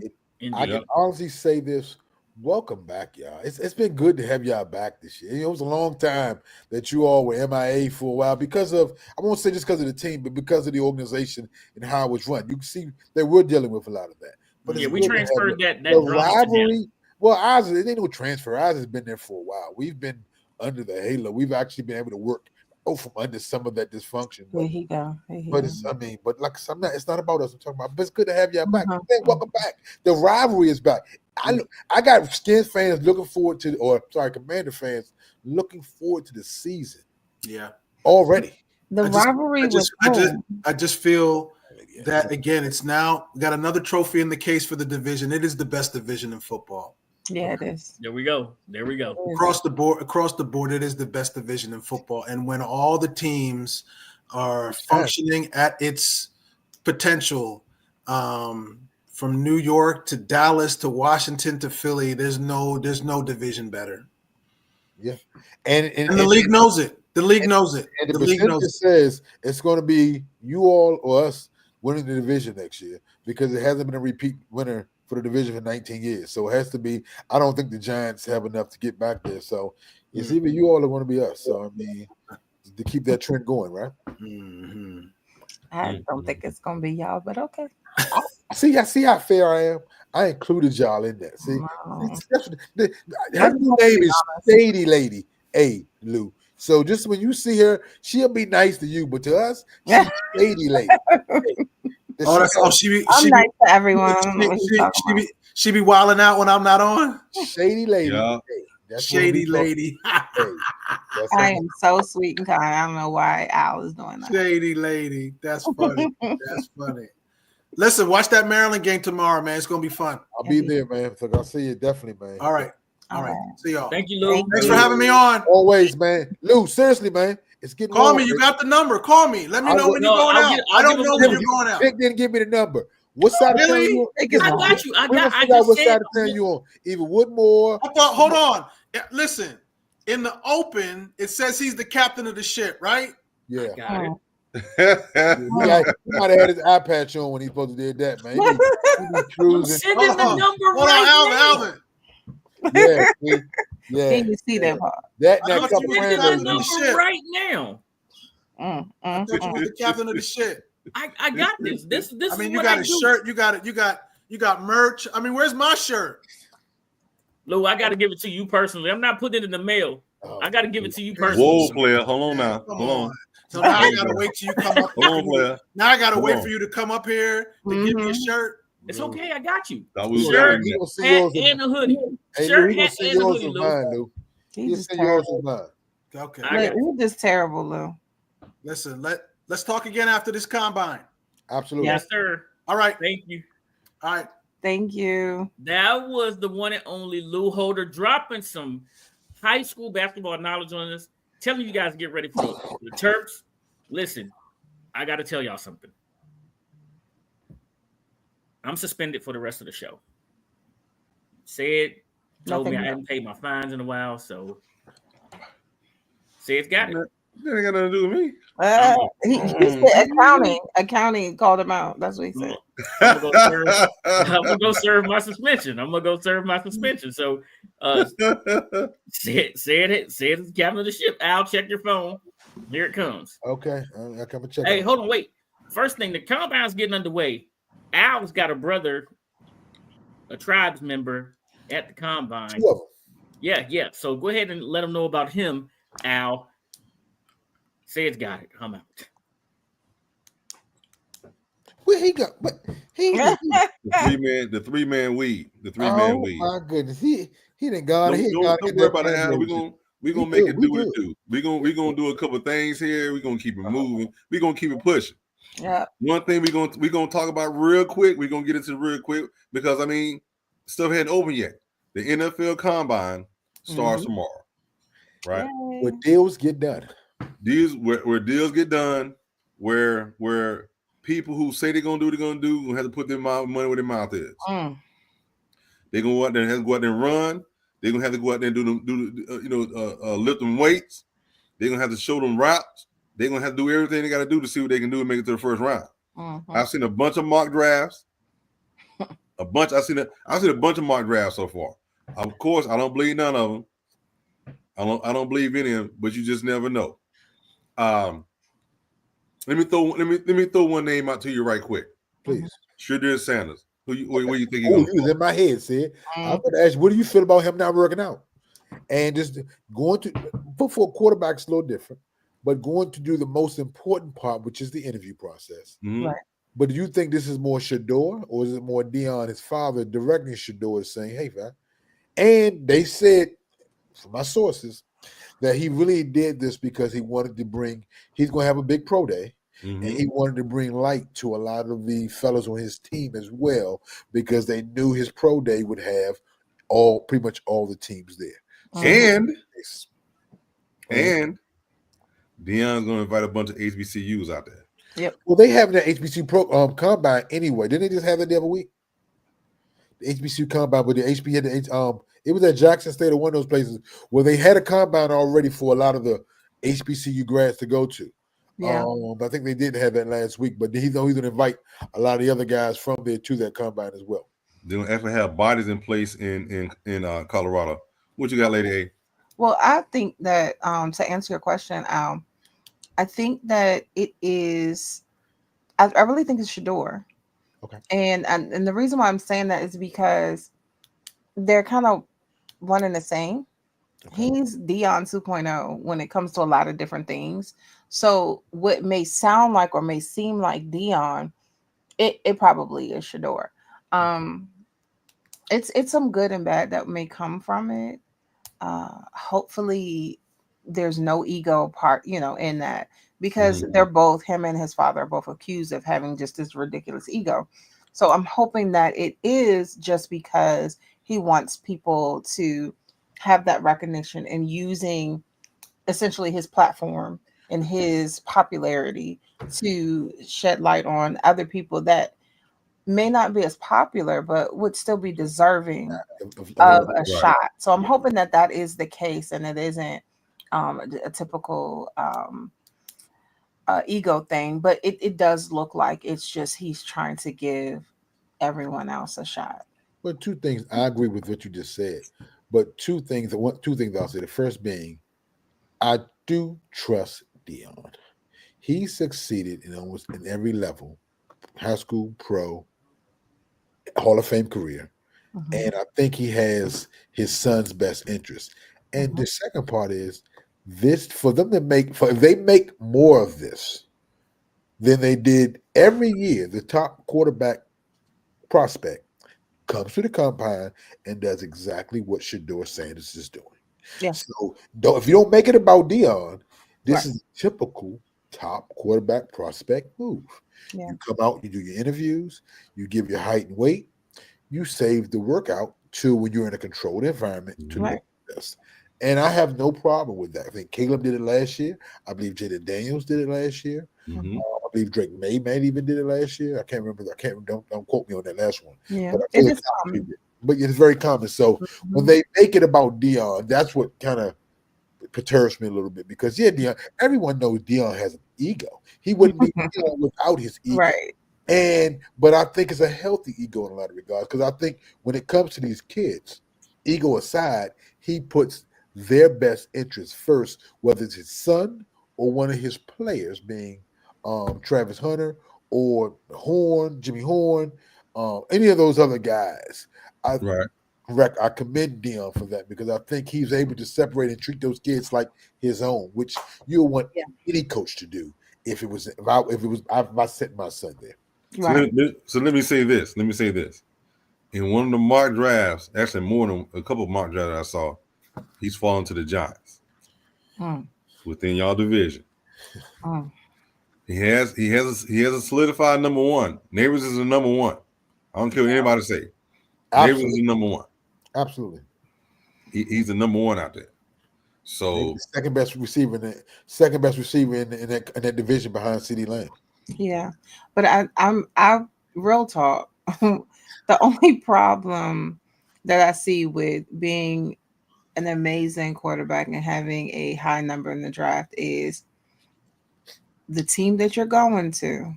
I can honestly say this. Welcome back, y'all. It's been good to have y'all back this year. It was a long time that you all were MIA for a while because of, I won't say just because of the team, but because of the organization and how it was run. You can see that we're dealing with a lot of that. But yeah, we transferred that rivalry. Well, ours, it ain't no transfer. Ours has been there for a while. We've been under the halo. We've actually been able to work from under some of that dysfunction. There he go. But it's not about us. I'm talking about. But it's good to have y'all back. Welcome back. The rivalry is back. I got Skins fans looking forward to, Commander fans looking forward to the season. Yeah, already. The rivalry was. I just feel that again. It's now got another trophy in the case for the division. It is the best division in football. Yeah, it is. There we go. Across the board, it is the best division in football. And when all the teams are functioning at its potential, from New York to Dallas to Washington to Philly, there's no division better. Yeah, And the league knows it. The league knows it. And the league knows percentage says it's going to be you all or us winning the division next year because it hasn't been a repeat winner for the division for 19 years. So it has to be. I don't think the Giants have enough to get back there. So it's either you all or going to be us. So I mean, to keep that trend going, right? Mm-hmm. I don't think it's gonna be y'all, but okay. I see how fair I am. I included y'all in that. See, Wow. her new name is Shady Lady A. Lou. So just when you see her, she'll be nice to you, but to us, she's Shady Lady. I'm nice to everyone. I don't know what you're talking about. She be wilding out when I'm not on. Shady Lady. Yeah. Hey, that's Shady lady. I am so sweet and kind. I don't know why Al is doing that. Shady lady. That's funny. That's funny. Listen, watch that Maryland game tomorrow, man. It's gonna be fun. I'll be there, man. So I'll see you definitely, man. All right. All right. See y'all. Thank you, Lou. Thanks for having me on. Always, man. Lou, seriously, man. It's getting Call long, me. You man. got the number. Call me. Let me know when you're going out. I don't know when you're going out. Vic didn't give me the number. What side of town you on? I got you. I What just side said. of town you on? Either Woodmore. I thought, hold on. Listen, in the open, it says he's the captain of the ship, right? Yeah. Got it. He might have had his eye patch on when he's supposed to did that, man. He be cruising. Sending the number Hold right on, Alvin. Yeah, see? Yeah. Can you see that part? That I thought couple you Sending were the the friends. number shit. right now. I thought you was the captain of the ship. I got this. This I mean, is you what got I a do. shirt. You got merch. I mean, where's my shirt? Lou, I got to give it to you personally. I'm not putting it in the mail. I got to give it to you personally. Whoa, player. Hold on now. Come Hold on. So now I gotta wait till you come up. Hold on, player. Now I gotta Hold wait on. for you to come up here to give me a shirt. It's okay. I got you. Thought we was Shirt, doing that. hat, and a hoodie. Hey, Lou, Shirt, he gonna hat, see and a yours hoodie, with Lou. mine, Lou. He'll He's see just yours terrible. with mine. Okay. I got You're just terrible, Lou. Listen, let's talk again after this combine. Absolutely. Yes, sir. All right. Thank you. All right. Thank you. That was the one and only Lou Holder dropping some high school basketball knowledge on us, telling you guys to get ready for the Terps. Listen, I got to tell y'all something. I'm suspended for the rest of the show. Told me I hadn't paid my fines in a while, so Said's got it. That ain't got nothing to do with me. He said accounting called him out. That's what he said. I'm gonna go serve my suspension. So said it's the captain of the ship. Al, check your phone. Here it comes. Okay. I'll come and check. Hey, hold on, wait. First thing, the combine's getting underway. Al's got a brother, a tribes member at the combine. 2 of them. Yeah. So go ahead and let him know about him, Al. Said's got it. I'm out. Where he go? But he. The three man weed. The three man weed. Oh my goodness. He didn't got Don't, it. don't worry about it, Alan. We're gonna make it do what it do. We're gonna do a couple of things here. We're gonna keep it moving. We're gonna keep it pushing. Yeah. One thing we're gonna talk about real quick. We're gonna get into real quick because I mean stuff hadn't opened yet. The NFL Combine starts tomorrow, right? Where deals get done. Deals where deals get done, where people who say they're gonna do gonna have to put their money where their mouth is. They're gonna go out there and run. They're gonna have to go out there and do lift them weights. They're gonna have to show them routes. They're gonna have to do everything they got to do to see what they can do and make it to the first round. I've seen a bunch of mock drafts. I've seen a bunch of mock drafts so far. Of course, I don't believe none of them. I don't believe any of them, but you just never know. Let me throw one name out to you right quick. Please. Shedeur Sanders. Where you think He was in my head, Sid. I was going to ask you, what do you feel about him not working out? And just going to for a quarterback is a little different, but going to do the most important part, which is the interview process. Right. But do you think this is more Shedeur, or is it more Dion, his father, directing Shedeur, saying, "Hey, man"? And they said, from my sources, that he really did this because he wanted to bring. He's going to have a big pro day. And he wanted to bring light to a lot of the fellows on his team as well, because they knew his pro day would have pretty much all the teams there. So and Deion's going to invite a bunch of HBCUs out there. Yep. Well, they have that HBCU combine anyway. Didn't they just have that the other week? The HBCU combine, but the HB had the It was at Jackson State or one of those places where they had a combine already for a lot of the HBCU grads to go to. Yeah. I think they did have that last week, but he's going to invite a lot of the other guys from there to that combine as well. They don't actually have bodies in place in Colorado. What you got, Lady A? Well, I think that to answer your question, I think that it is. I really think it's Shador. Okay. And the reason why I'm saying that is because they're kind of one and the same. Okay. He's Dion 2.0 when it comes to a lot of different things. So what may sound like or may seem like Dion, it probably is Shador. It's some good and bad that may come from it. Hopefully there's no ego part, in that, because they're both, him and his father are both accused of having just this ridiculous ego. So I'm hoping that it is just because he wants people to have that recognition and using essentially his platform and his popularity to shed light on other people that may not be as popular, but would still be deserving of a shot. So I'm hoping that that is the case and it isn't a typical ego thing, but it does look like it's just he's trying to give everyone else a shot. Well, two things. I agree with what you just said, but two things I'll say. The first being, I do trust Dion. He succeeded in almost in every level, high school, pro, Hall of Fame career. And I think he has his son's best interest. And the second part is this, if they make more of this than they did every year, the top quarterback prospect comes to the combine and does exactly what Shador Sanders is doing. Yeah. So if you don't make it about Dion, this is a typical top quarterback prospect move. Yeah. You come out, you do your interviews, you give your height and weight, you save the workout to when you're in a controlled environment to look at this. And I have no problem with that. I think Caleb did it last year. I believe Jaden Daniels did it last year. I believe Drake May even did it last year. I can't remember. Don't quote me on that last one. Yeah, but it's common. But it's very common. So when they make it about Dion, that's what kind of perturbs me a little bit because Dion. Everyone knows Dion has an ego. He wouldn't be Dion without his ego. Right. But I think it's a healthy ego in a lot of regards because I think when it comes to these kids, ego aside, he puts their best interest first, whether it's his son or one of his players, being Travis Hunter or Jimmy Horn, any of those other guys. I commend Dion for that because I think he's able to separate and treat those kids like his own, which you want any coach to do if I sent my son there. So let me say this. In one of the mock drafts, actually more than a couple of mock drafts I saw, he's fallen to the Giants within y'all division. He has a solidified number one. Neighbors is the number one. I don't care what anybody say. Neighbors is the number one. Absolutely. He's the number one out there. So second best receiver in that division behind CeeDee Lamb. Yeah, but I real talk. The only problem that I see with being an amazing quarterback and having a high number in the draft is the team that you're going to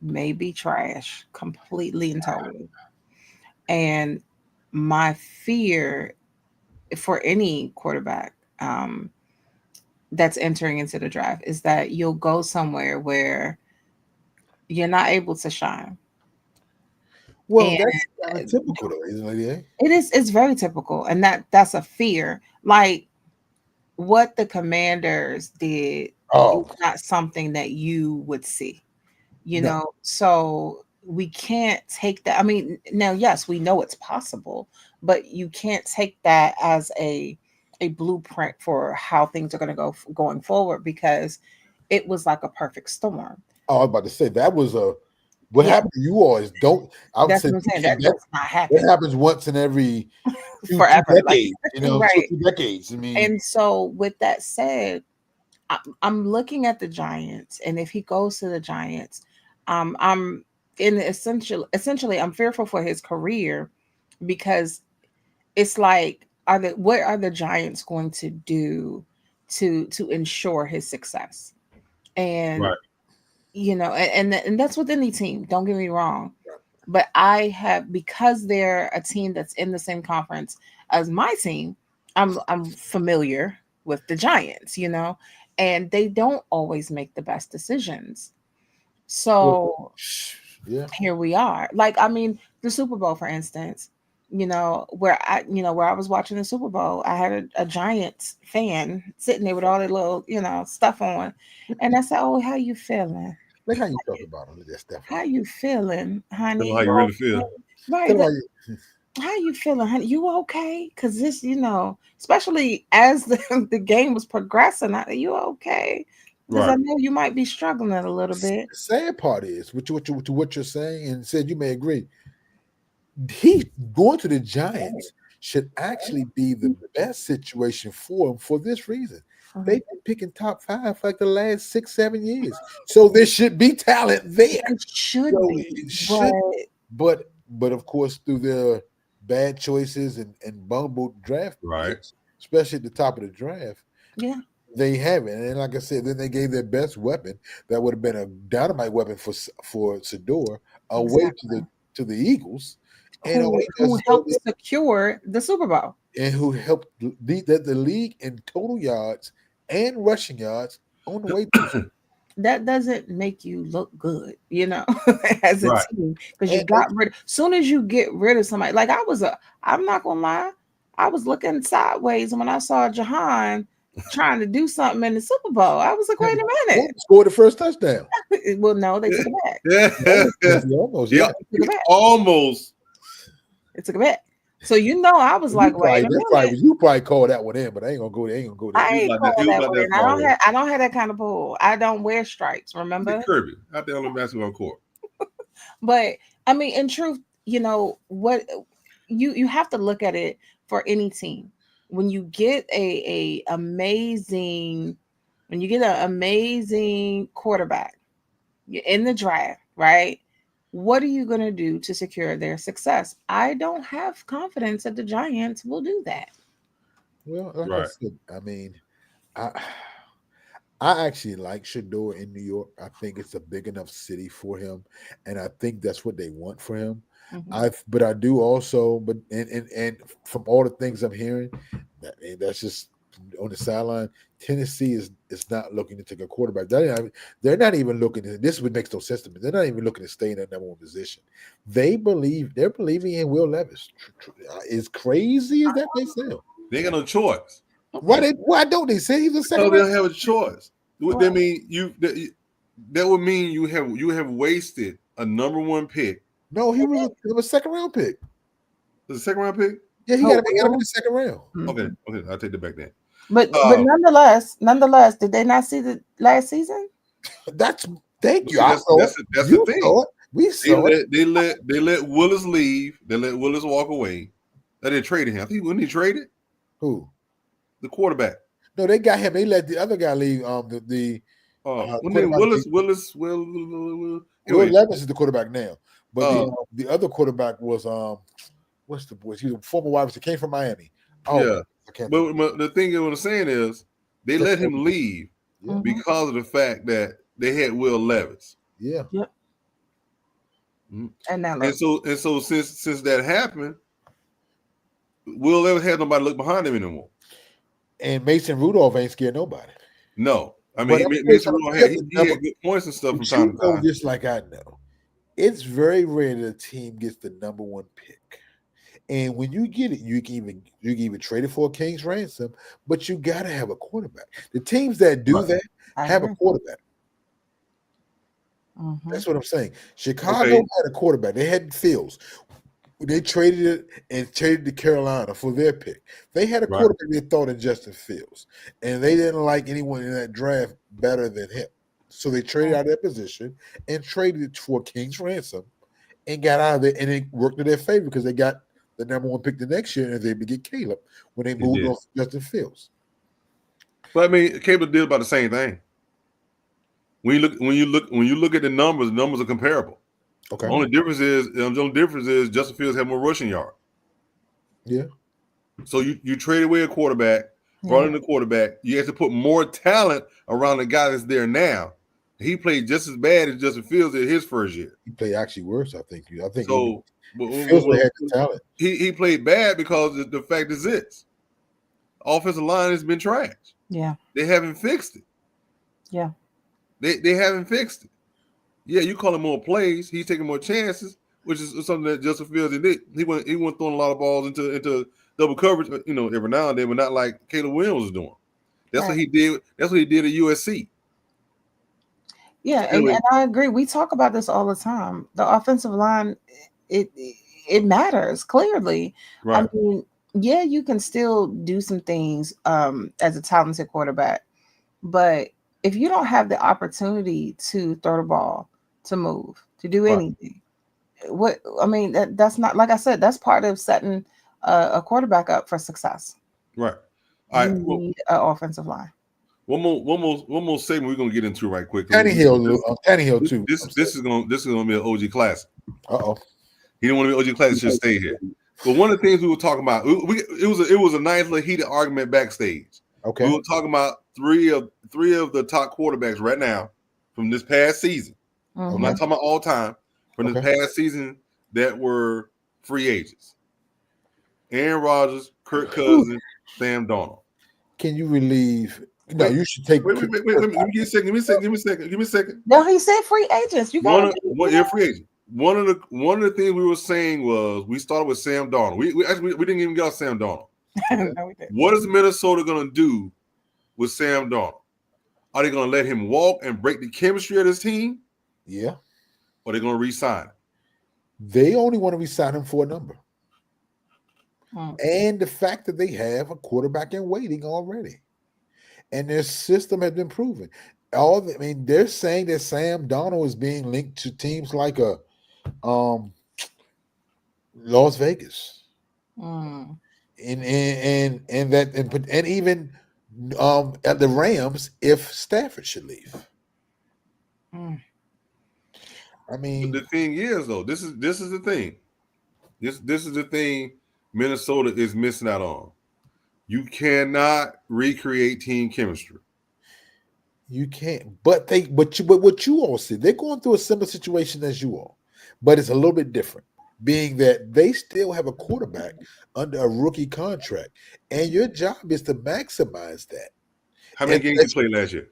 may be trash completely and totally. And my fear for any quarterback that's entering into the draft is that you'll go somewhere where you're not able to shine. Well, that's typical though, isn't it? It is. It's very typical. And that's a fear. Like what the Commanders did is not something that you would see, you know? So we can't take that. I mean, now, yes, we know it's possible, but you can't take that as a blueprint for how things are going to go going forward because it was like a perfect storm. Oh, I was about to say that was what happened to you always don't. I would that's say what I'm saying. That's not happening. That happens once in every forever, two decades, right? 2 decades. I mean, and so with that said, I'm looking at the Giants, and if he goes to the Giants, I'm in essentially I'm fearful for his career because it's like, what are the Giants going to do to ensure his success? And Right. and that's with any team. Don't get me wrong, but I have, because they're a team that's in the same conference as my team, I'm familiar with the Giants, and they don't always make the best decisions. So Yeah. here we are. Like, I mean, the Super Bowl, for instance, where I was watching the Super Bowl, I had a Giants fan sitting there with all their little, stuff on. And I said, "Oh, how you feeling? Like how you talk about him, that's How definitely. you feeling, honey? Tell them how you really feel. Right. Tell him how you, How you feeling, honey? You okay? Because this, especially as the game was progressing, you okay? Because I Right. know you might be struggling a little bit. the sad part is, what you're saying, and said you may agree, he going to the Giants should actually be the best situation for him for this reason. They've been picking top 5 for like the last 6-7 years, so there should be talent there. It should So be, it should, but of course, through their bad choices and bungled draft Right. picks, especially at the top of the draft, yeah. they haven't. And like I said, then they gave their best weapon that would have been a dynamite weapon for Sador away to the Eagles, and Who helped secure the Super Bowl. and who helped lead the league in total yards and rushing yards on the way to That doesn't make you look good, as a Right. team, because you got rid. Soon as you get rid of somebody, like I'm not gonna lie, I was looking sideways when I saw Jahan trying to do something in the Super Bowl. I was like, wait a minute. scored the first touchdown. Well, no, they took it back. Yeah. Almost, Yeah. yeah. They took it back. Almost. They took it back. So I was like, wait a minute. You probably called that one in, but I ain't gonna go there. Ain't gonna go there. I ain't like that- call he was that like one. that I don't have that kind of pull. I don't wear stripes, remember? Kirby out there on the basketball court. But I mean, in truth, what you have to look at it for any team. When you get an amazing quarterback in the draft, right? What are you going to do to secure their success? I don't have confidence that the Giants will do that. Well, like I Right. said, I mean, I actually like Shador in New York. I think it's a big enough city for him, and I think that's what they want for him. But I do also, and from all the things I'm hearing, that's just on the sideline. Tennessee is not looking to take a quarterback. They're not even looking. This would make no sense to me. They're not even looking to stay in that number 1 position. They're believing in Will Levis. As crazy as that may sound, They ain't got no choice. why don't they say he's a So second they round? don't have a choice. What that mean? That would mean you have wasted a number 1 pick. No, he was a second round pick. Was it a second round pick? Yeah, he got him in the second round. Okay, I'll take that back then. But nonetheless, did they not see the last season? Thank you. That's the thing. Saw it. We saw it. They let Willis leave. They let Willis walk away. They didn't trade him. I think when he traded, Who? the quarterback. No, they got him. They let the other guy leave. Will Levis is the quarterback now, but the other quarterback was what's the boy? He's a former wide receiver. Came from Miami. Yeah, but the thing what I'm saying is they let him leave because of the fact that they had Will Levis. Yeah. Yep. And so since that happened, Will Levis had nobody look behind him anymore. And Mason Rudolph ain't scared nobody. No, I mean Mason Rudolph had good points and stuff from time to time. Just like I know, it's very rare that a team gets the number 1 pick. And when you get it, you can even trade it for a king's ransom, but you got to have a quarterback. The teams that do that have a quarterback. That's what I'm saying. Chicago had a quarterback. They had Fields. They traded it and traded to Carolina for their pick. They had a quarterback they thought in Justin Fields, and they didn't like anyone in that draft better than him. So they traded out of that position and traded it for a king's ransom and got out of it, and it worked in their favor because they got the number 1 pick the next year, and they would get Caleb when they moved off Justin Fields. But I mean, Caleb did about the same thing. When you look at the numbers are comparable. Okay. The only difference is Justin Fields had more rushing yards. Yeah. So you trade away a quarterback, brought in a quarterback. You have to put more talent around the guy that's there now. He played just as bad as Justin Fields did his first year. He played actually worse, I think. So. Fields had the talent. He played bad because the fact is this: offensive line has been trash. Yeah, they haven't fixed it. Yeah, they haven't fixed it. Yeah, you call him more plays. He's taking more chances, which is something that Justin Fields did. He went throwing a lot of balls into double coverage, every now and then, but not like Caleb Williams was doing. That's what he did. That's what he did at USC. Yeah, and I agree. We talk about this all the time. The offensive line, it matters clearly. Right. I mean, yeah, you can still do some things as a talented quarterback, but if you don't have the opportunity to throw the ball, to move, to do anything, that's not, like I said, that's part of setting a quarterback up for success. Right. All right. You need an offensive line. One more segment we're gonna get into right quick. Tannehill too. This is gonna be an OG classic. Uh-oh. He didn't want to be OG classic, should stay here. But one of the things we were talking about, it was a nice little heated argument backstage. Okay. We were talking about three of the top quarterbacks right now from this past season. Mm-hmm. I'm not talking about all time, from this past season that were free agents. Aaron Rodgers, Kirk Cousins, Sam Darnold. Can you relieve? No, you should take. Wait. Give me a second. No, he said free agents. You got free agent. One of the things we were saying was we started with Sam Darnold. We didn't even get off Sam Darnold. No, we didn't. What is Minnesota going to do with Sam Darnold? Are they going to let him walk and break the chemistry of this team? Yeah. Or are they going to re-sign him? They only want to re-sign him for a number. And the fact that they have a quarterback in waiting already. And their system has been proven. They're saying that Sam Darnold is being linked to teams like Las Vegas. And even at the Rams if Stafford should leave. I mean, but the thing is, though, this is the thing. This is the thing Minnesota is missing out on. You cannot recreate team chemistry. You can't. But what you all see, they're going through a similar situation as you all, but it's a little bit different. Being that they still have a quarterback under a rookie contract, and your job is to maximize that. How many games did he play last year?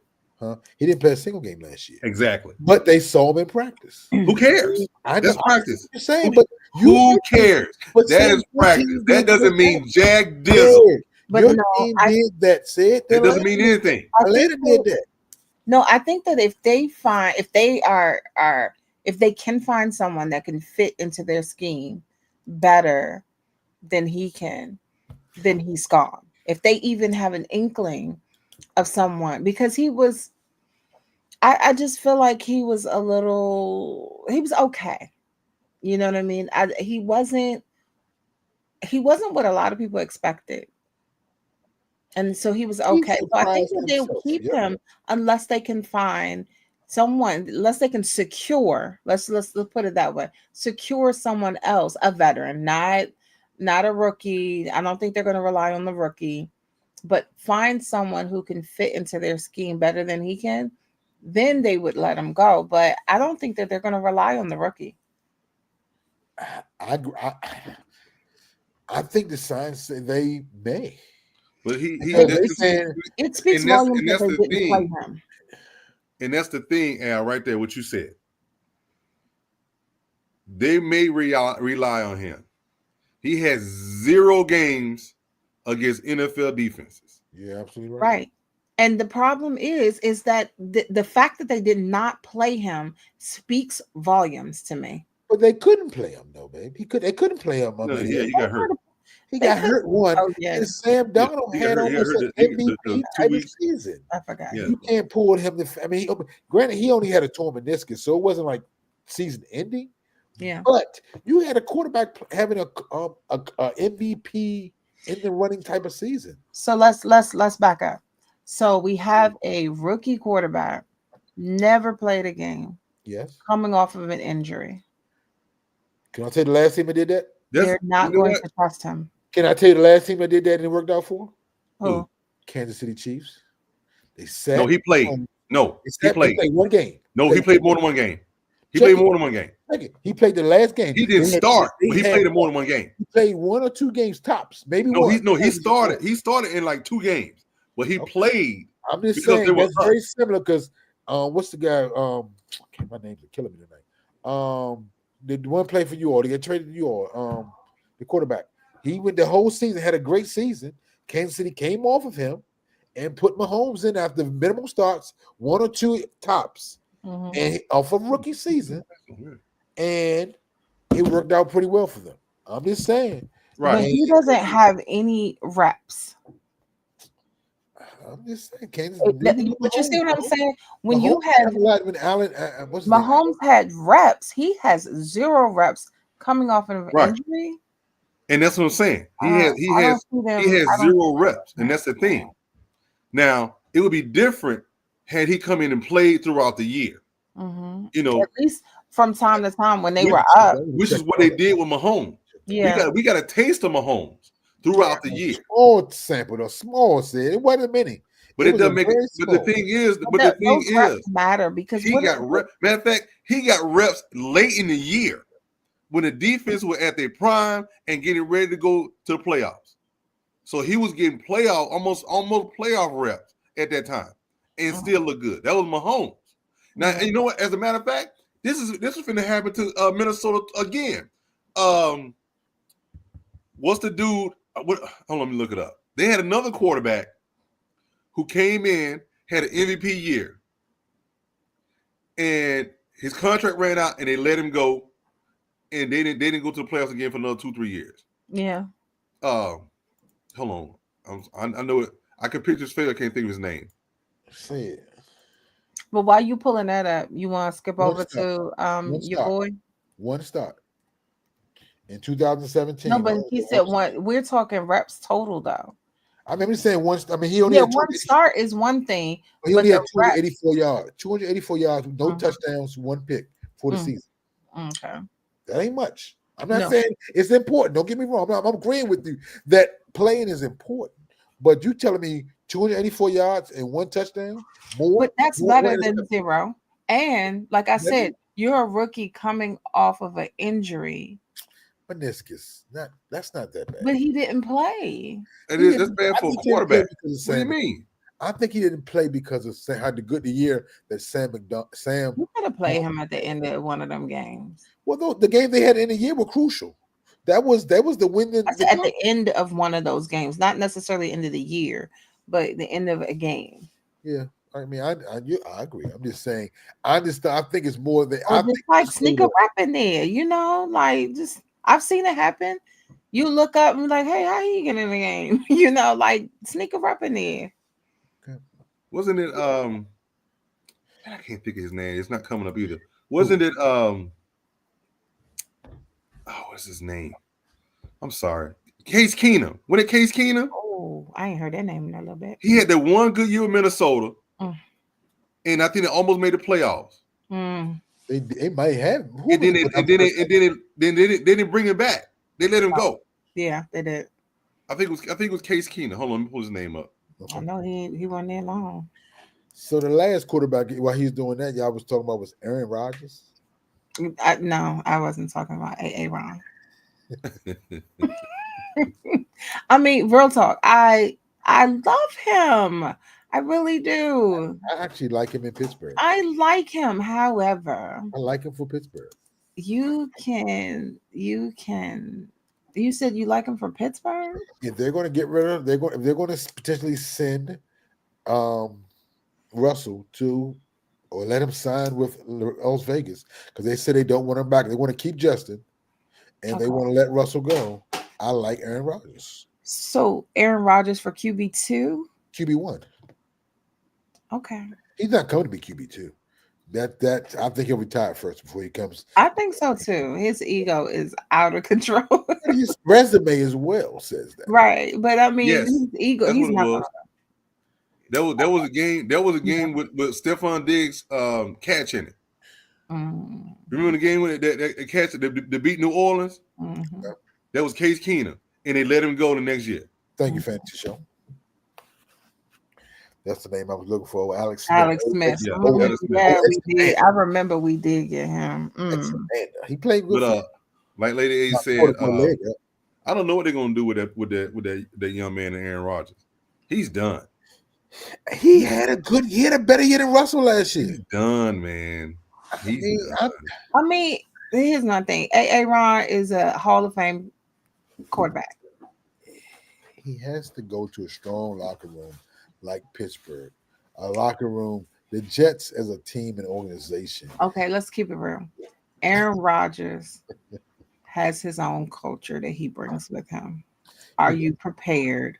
He didn't play a single game last year. Exactly. But they saw him in practice. Who cares? That's practice. You're saying, but who cares? That is practice. That doesn't mean jack dizzle. But your team did that. Said it doesn't mean anything. Atlanta did that. No, I think that if they can find someone that can fit into their scheme better than he can, then he's gone. If they even have an inkling of someone, because I just feel like he was okay. You know what I mean? He wasn't what a lot of people expected. And so he was okay. So I think that they'll keep him unless they can find someone, unless they can secure, let's put it that way, secure someone else, a veteran, not a rookie. I don't think they're going to rely on the rookie, but find someone who can fit into their scheme better than he can, then they would let him go. But I don't think that they're going to rely on the rookie. I think the signs say they may. But it speaks volumes that they didn't play him. And that's the thing, Al, right there, what you said. They may rely on him. He has 0 games against NFL defenses. Yeah, absolutely right. Right. And the problem is that the fact that they did not play him speaks volumes to me. But they couldn't play him, though, babe. They couldn't play him. He got hurt. He got hurt one. Oh, yes. And Sam Darnold had almost an MVP type of season. I forgot. Yeah. You can't pull him. Granted, he only had a torn meniscus, so it wasn't like season ending. Yeah. But you had a quarterback having a MVP in the running type of season. So let's back up. So we have a rookie quarterback, never played a game. Yes. Coming off of an injury. Can I tell you the last team that did that? They're not going to trust him. Can I tell you the last team that did that and it worked out for? Who? Kansas City Chiefs. They sat. No, he played. No, he played. He played one game. No, he played more than one game. He played more than one game. He played the last game. He didn't start, but he played more than one game. He played 1 or 2 games tops, maybe No, one. he started. He started in like 2 games, but he played. I'm just saying that's very similar because what's the guy? My name's killing me tonight. The one play for you all. They get traded to you all. The quarterback. He went the whole season, had a great season. Kansas City came off of him and put Mahomes in after minimum starts, 1 or 2 tops, and off of rookie season, and it worked out pretty well for them. I'm just saying, right? But he doesn't have any reps. I'm just saying, Kansas. But you see what I'm saying? When you had when Allen, Mahomes had reps, he has 0 reps coming off of an injury. And that's what I'm saying. He has 0 reps, and that's the thing. Now it would be different had he come in and played throughout the year. You know, at least from time to time when they were up, which is what they did with Mahomes. Yeah, we got a taste of Mahomes throughout the year. Small sample, though. Small. It wasn't many. But it doesn't make it. But the thing is, matter because he got reps. Matter of fact, he got reps late in the year when the defense was at their prime and getting ready to go to the playoffs. So he was getting almost playoff reps at that time, and still look good. That was Mahomes. Now, and you know what? As a matter of fact, this is going to happen to Minnesota again. What's the dude? Hold on, let me look it up. They had another quarterback who came in, had an MVP year, and his contract ran out, and they let him go, and they didn't go to the playoffs again for another 2-3 years. Yeah. Hold on, I know it. I can picture his face. I can't think of his name. Say it. But while you pulling that up, you want to skip over to your boy? One start in 2017. No, but he said one. We're talking reps total though. I remember saying one. I mean, he only had one start is one thing. He only had 284 yards. 284 yards, no touchdowns, 1 pick for the season. Okay, that ain't much. I'm not saying it's important. Don't get me wrong. I'm agreeing with you that playing is important. But you telling me 284 yards and 1 touchdown? But that's better than 0. And like I said, you're a rookie coming off of an injury. Meniscus. That's not that bad. But he didn't play. That's bad for a quarterback. What do you mean? I think he didn't play because of how good the year that Sam. You could have played him at the end of one of them games. Well, the game they had in the year were crucial. That was the win. At the end of one of those games, not necessarily end of the year, but the end of a game. Yeah, I mean, I agree. I'm just saying. I think it's more than. I think like sneak a rep in there, like just I've seen it happen. You look up and be like, hey, how you get in the game? Like sneak a rep in there. Okay. Wasn't it? I can't think of his name. It's not coming up either. Wasn't it? What's his name? I'm sorry. Case Keenum. When it Case Keenum? Oh, I ain't heard that name in a little bit. He had that one good year with Minnesota, and I think they almost made the playoffs. They might have. And then they didn't bring him back. They let him go. Yeah, they did. I think it was Case Keenum. Hold on, let me pull his name up. Okay. I know he wasn't there long. So the last quarterback while he's doing that, y'all was talking about was Aaron Rodgers. No, I wasn't talking about A.A. Ron. I mean, real talk. I love him. I really do. I actually like him in Pittsburgh. I like him. However, I like him for Pittsburgh. You said you like him for Pittsburgh? If they're going to get rid of, if they're going to potentially send Russell to, or let him sign with Las Vegas, because they said they don't want him back. They want to keep Justin, and they want to let Russell go. I like Aaron Rodgers. So Aaron Rodgers for QB2? QB1. Okay. He's not coming to be QB2. That I think he'll retire first before he comes. I think so too. His ego is out of control. His resume as well says that. Right. But I mean, his ego, he's not. That was a game. That was a game with Stephon Diggs catch in it. Remember the game when that catch that beat New Orleans? Mm-hmm. That was Case Keenum. and they let him go the next year. Thank you, Fantasy Show. That's the name I was looking for. Alex Smith. Yeah, Alex Smith. Yeah, we did. I remember we did get him. He played good. But like Lady A said, I don't know what they're gonna do with that young man and Aaron Rodgers. He's done. He had a better year than Russell last year. He's done, man. He's done. I mean, here's my thing. Aaron is a Hall of Fame quarterback. He has to go to a strong locker room like Pittsburgh. A locker room, the Jets as a team and organization. Okay, let's keep it real. Aaron Rodgers has his own culture that he brings with him. Are you prepared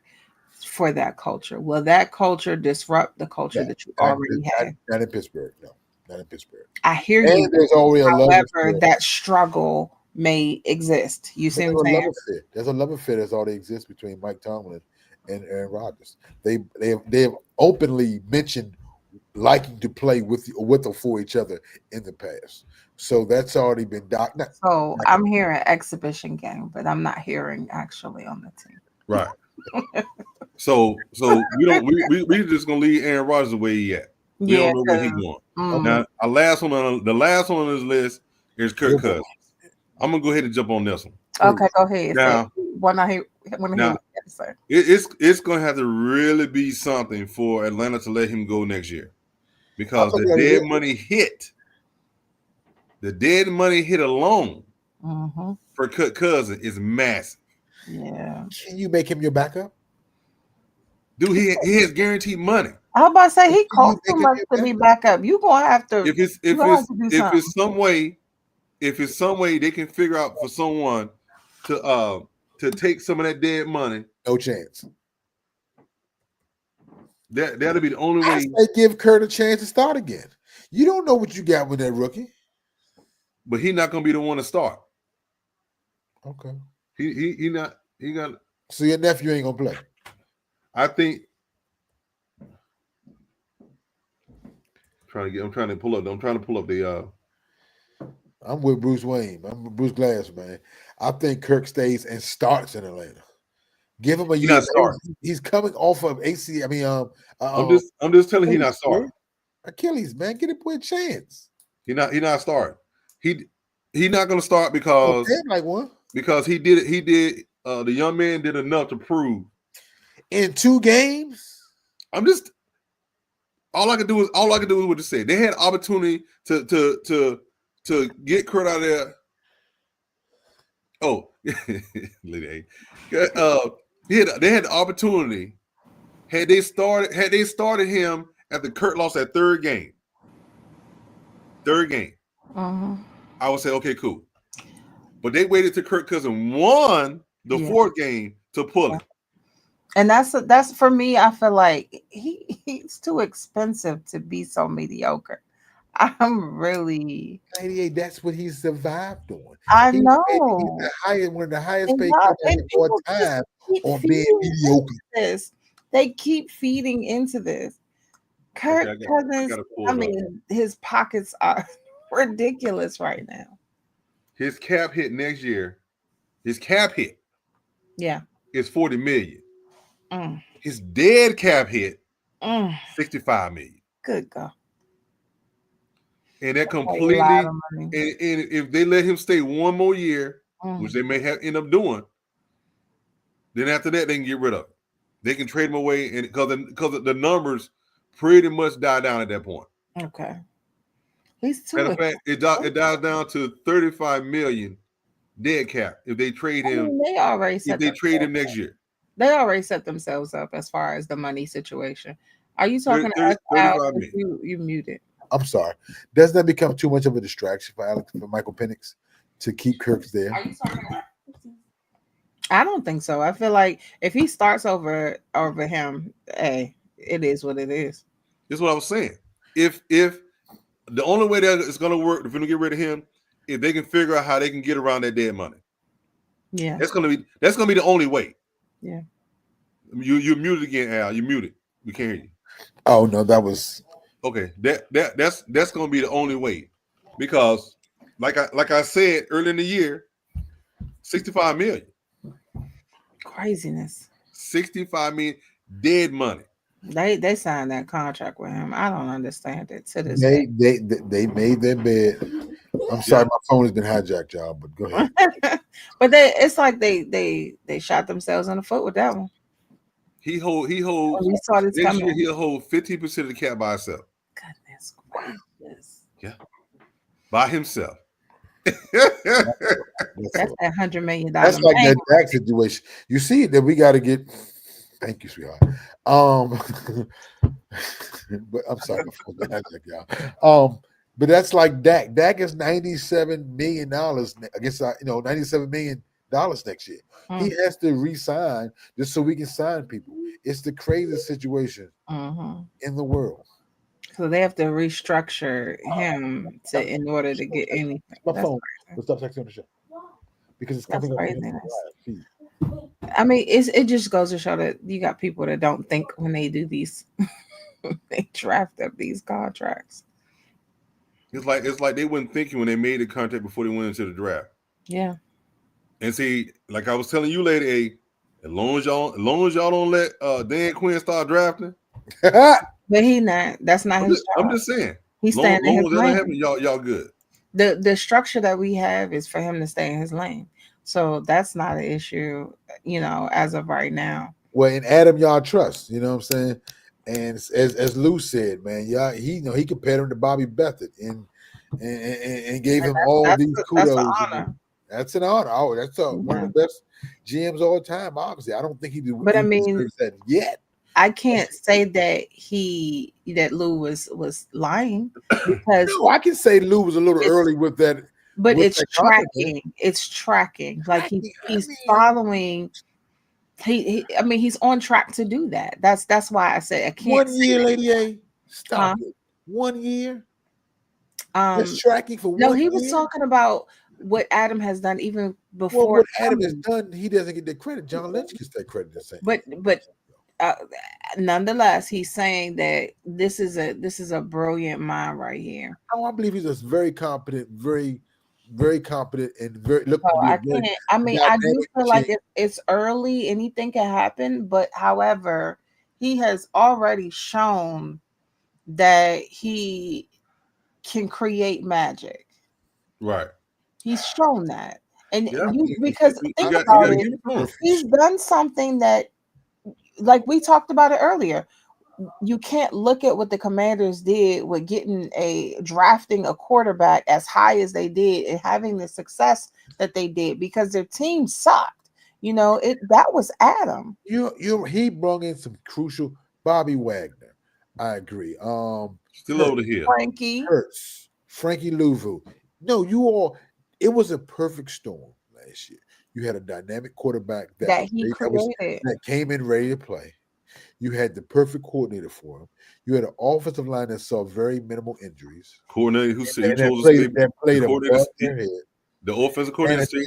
for that culture? Will that culture disrupt the culture that you already have? Not in Pittsburgh. No, not in Pittsburgh. I hear you. There's already however, that struggle may exist. You see what I'm saying? There's a love affair that's already exists between Mike Tomlin and Aaron Rodgers. They have openly mentioned liking to play with or for each other in the past. So that's already been documented. So I'm hearing exhibition game, but I'm not hearing actually on the team. Right. So we just gonna leave Aaron Rodgers the way he at. We don't know where he's going. Now, the last one on this list is Kirk Cousins. I'm gonna go ahead and jump on this one. Okay, go ahead. Now, it's gonna have to really be something for Atlanta to let him go next year, because the dead money hit alone for Kirk Cousins is massive. Yeah. Can you make him your backup? Dude, he has guaranteed money. I was about to say he costs too much to be back up. You gonna have to. If it's some way they can figure out for someone to take some of that dead money, no chance. That'll be the only way. They give Kurt a chance to start again. You don't know what you got with that rookie, but he's not gonna be the one to start. Okay. He got. So your nephew ain't gonna play. I think. I'm trying to pull up the. I'm with Bruce Wayne. I'm with Bruce Glass, man. I think Kirk stays and starts in Atlanta. Give him a year. He's coming off of AC. I mean, I'm just telling you, he's not starting. Achilles, man, get it a chance. He not starting. He not going to start because like one. Because he did. The young man did enough to prove in 2 games. All I can do is what to say. They had opportunity to get Kurt out of there. Oh, they had the opportunity. Had they started him after Kurt lost that third game. I would say, okay, cool. But they waited till Kirk Cousins won the 4th game to pull it. And that's for me. I feel like he's too expensive to be so mediocre. I'm really 88. That's what he survived on. I know. He's one of the highest paid quarterbacks of all time on being mediocre. They keep feeding into this. Kirk Cousins. I mean, his pockets are ridiculous right now. His cap hit next year. His cap hit. Yeah. Is $40 million. His dead cap hit $65 million. Good God. And that completely, and if they let him stay one more year, which they may have end up doing, then after that they can get rid of him. They can trade him away, and because the numbers pretty much die down at that point. Okay. He's too. Matter of fact, it dies down to $35 million dead cap if they trade him. They already set. If they trade him next year, they already set themselves up as far as the money situation. Are you talking to us? You muted. I'm sorry. Doesn't that become too much of a distraction for Michael Penix to keep Kirk there? Are you talking about? I don't think so. I feel like if he starts over him, hey, it is what it is. This is what I was saying. If the only way that it's going to work, if we don't get rid of him, if they can figure out how they can get around that dead money, that's going to be the only way. Yeah. You're muted again, Al. You're muted. We can't hear you. Oh no, that was okay. That's going to be the only way, because like I said early in the year, $65 million. Craziness. 65 million dead money. They signed that contract with him. I don't understand it to this day. They made their bed. I'm sorry, my phone has been hijacked, y'all. But go ahead. But it's like they shot themselves in the foot with that one. He holds. We saw this Next coming. year he'll hold 15% of the cap by himself. Goodness gracious. Yeah, by himself. That's that $100 million. That's like that Dak situation. You see that we got to get. Thank you, sweetheart. But I'm sorry, my phone's been hijacked, y'all. But that's like Dak. Dak is $97 million. I guess $97 million next year. He has to resign just so we can sign people. It's the craziest situation in the world. So they have to restructure him in order to get anything. My phone. Let's stop texting on the show because it's coming up. I mean, it just goes to show that you got people that don't think when they do these. They draft up these contracts. It's like they weren't thinking when they made the contract before they went into the draft. Yeah. And see, like I was telling you, lady A, as long as y'all don't let Dan Quinn start drafting. But he not. That's not his job. I'm just saying. He's staying in his lane. Y'all good. The structure that we have is for him to stay in his lane. So that's not an issue, as of right now. Well, and Adam, y'all trust, you know what I'm saying? And as Lou said, man, he compared him to Bobby Beathard and gave him all these kudos. That's an honor. That's an honor. Oh, that's one of the best GMs all the time. Obviously, I don't think he did. But I mean, that yet. I can't say that Lou was lying because I can say Lou was a little early with that. But it's tracking. It's tracking. Like he's following. He's on track to do that. That's why I said I can't. 1 year, Lady A. Stop it. 1 year. It's tracking for 1 year. No, he was talking about what Adam has done even before. Well, what Adam has done, he doesn't get the credit. John Lynch gets that credit. But nonetheless, he's saying that this is a brilliant mind right here. Oh, I believe he's a very competent, very, very competent, and very. I do feel like it's early. Anything can happen, but however, he has already shown that he can create magic. Right. He's shown that, and because think about it, he's done something that, like we talked about it earlier. You can't look at what the Commanders did with drafting a quarterback as high as they did and having the success that they did because their team sucked. That was Adam. He brought in some crucial Bobby Wagner. I agree. Still over here. Frankie Hurts, Frankie Louvu. No, it was a perfect storm last year. You had a dynamic quarterback that came in ready to play. You had the perfect coordinator for him. You had an offensive line that saw very minimal injuries. Coordinator who said that played above their head. The offensive coordinator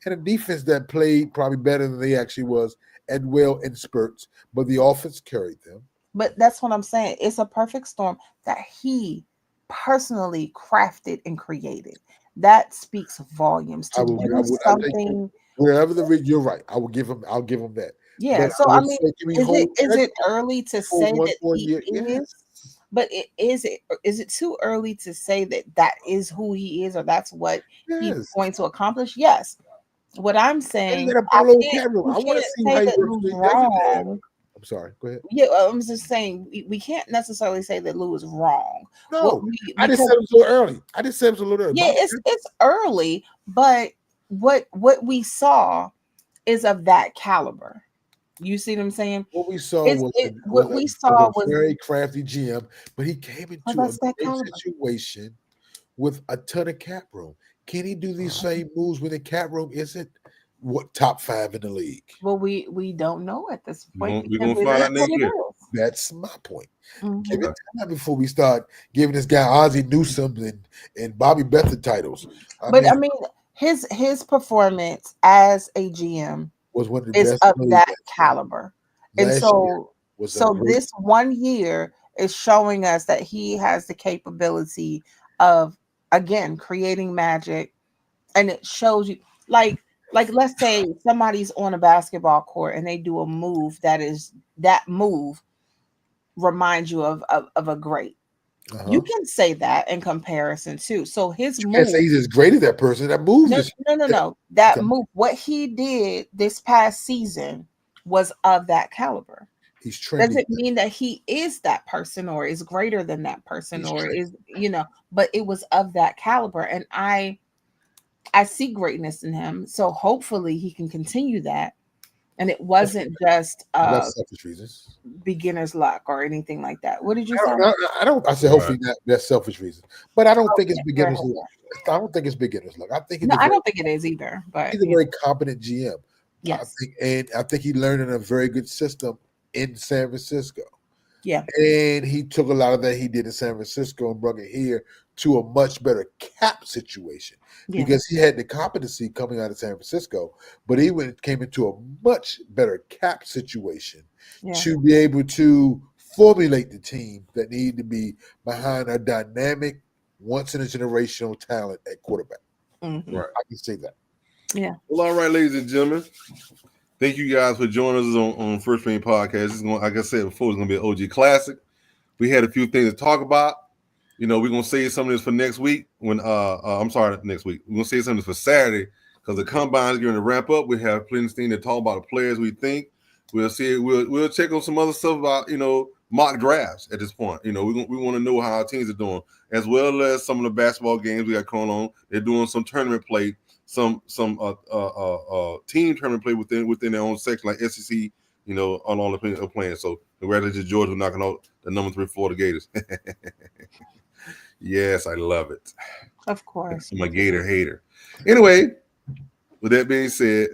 and a defense that played probably better than they actually was and well in spurts, but the offense carried them. But that's what I'm saying. It's a perfect storm that he personally crafted and created. That speaks volumes to do something. You're right. I'll give him that. Yeah. So is it early to say that he is? But is it too early to say that is who he is or that's what he's going to accomplish? Yes. What I'm saying, I want to see how Lou's wrong. I'm sorry. Go ahead. Yeah, I'm just saying we can't necessarily say that Lou is wrong. No, I just said it was a little early. Yeah, it's early, but what we saw is of that caliber. You see what I'm saying? What we saw was a very crafty GM, but he came into a situation with a ton of cap room. Can he do these same moves when the cap room isn't top 5 in the league? Well, we don't know at this point. We're gonna find out next year. That's my point. Give it time before we start giving this guy Ozzie Newsome and Bobby Beathard titles. I mean, his performance as a GM was one of the best of that caliber, and so this 1 year is showing us that he has the capability of again creating magic, and it shows you like like let's say somebody's on a basketball court and they do a move that move reminds you of a great. You can say that in comparison too. So his move. Can't say he's as great as that person. That move is no. That move, what he did this past season was of that caliber. He's trending. Doesn't mean that he is that person or is greater than that person is, but it was of that caliber. And I see greatness in him. So hopefully he can continue that. And it wasn't just selfish reasons, beginner's luck or anything like that. What did you say? I said hopefully that's selfish reasons, but I don't think it's beginner's luck. I don't think it's beginner's luck. I don't think it is either. But he's a very competent GM. Yes, I think he learned in a very good system in San Francisco. Yeah, and he took a lot of that he did in San Francisco and brought it here to a much better cap situation because he had the competency coming out of San Francisco, but he came into a much better cap situation to be able to formulate the team that needed to be behind a dynamic, once in a generational talent at quarterback. Mm-hmm. Right, I can say that. Yeah. Well, all right, ladies and gentlemen. Thank you guys for joining us on First String Podcast. This is going, like I said before, it's going to be an OG classic. We had a few things to talk about. We're going to save some of this for next week. Next week. We're going to save some of this for Saturday because the combine is going to wrap up. We have plenty of things to talk about the players we think. We'll see. We'll check on some other stuff about, mock drafts at this point. We want to know how our teams are doing, as well as some of the basketball games we got going on. They're doing some tournament play. Some team tournament play within their own section, like SEC, on all the playing. So congratulations, Georgia, for knocking out the number 3 Florida Gators. Yes, I love it. Of course. I'm a Gator hater. Anyway, with that being said,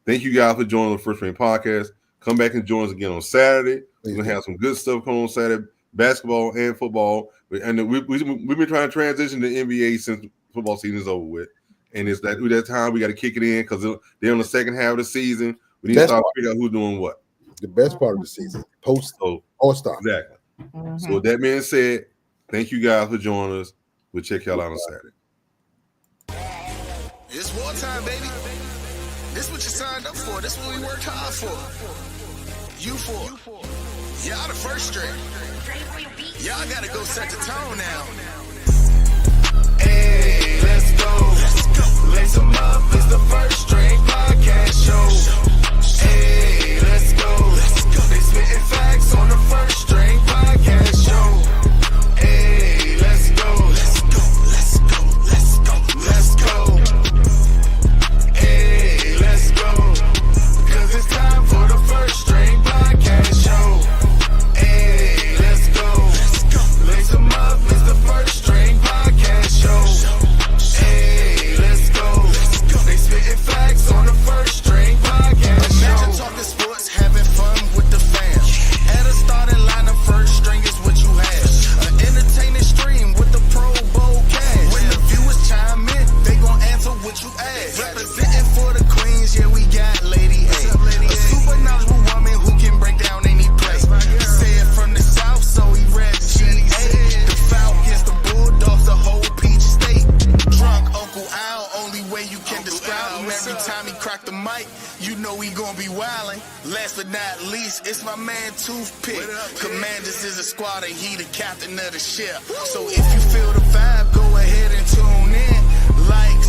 thank you guys for joining the First String Podcast. Come back and join us again on Saturday. We're gonna have some good stuff coming on Saturday, basketball and football. And we've been trying to transition to NBA since football season is over with. And it's that time we got to kick it in because they're on the second half of the season. We need to start figure out who's doing what. The best part of the season, post All-Star. Exactly. Mm-hmm. So with that being said, thank you guys for joining us. We'll check y'all out on Saturday. It's wartime, baby. This what you signed up for. This what we worked hard for. You for. Y'all the first string. Y'all got to go set the tone now. Hey, let's go. Lace them up, it's the First String Podcast Show. Hey, let's go. They spitting facts on the First String Podcast Show. Hey, let's go. Let's go. Hey, let's go. Cause it's time for the First String Podcast Show. Hey, let's go. Lace them up, it's the First String Podcast Show. Facts on the First String Podcast. Imagine talking sports, having fun with the fans. At a starting line, the first string is what you have. An entertaining stream with the Pro Bowl cast. When the viewers chime in, they gon' answer what you ask. Representing for the Queens, yeah, we got Lady A. A super knowledgeable woman who can break down any play. Said from the South, so he read GA. The Falcons, the Bulldogs, the whole Peach State. Drunk Uncle Al, only way you can describe him. Every time he crack the mic, you know he gon' be wildin'. Last but not least, it's my man Toothpick. Commanders is a squad and he the captain of the ship. So if you feel the vibe, go ahead and tune in. Like,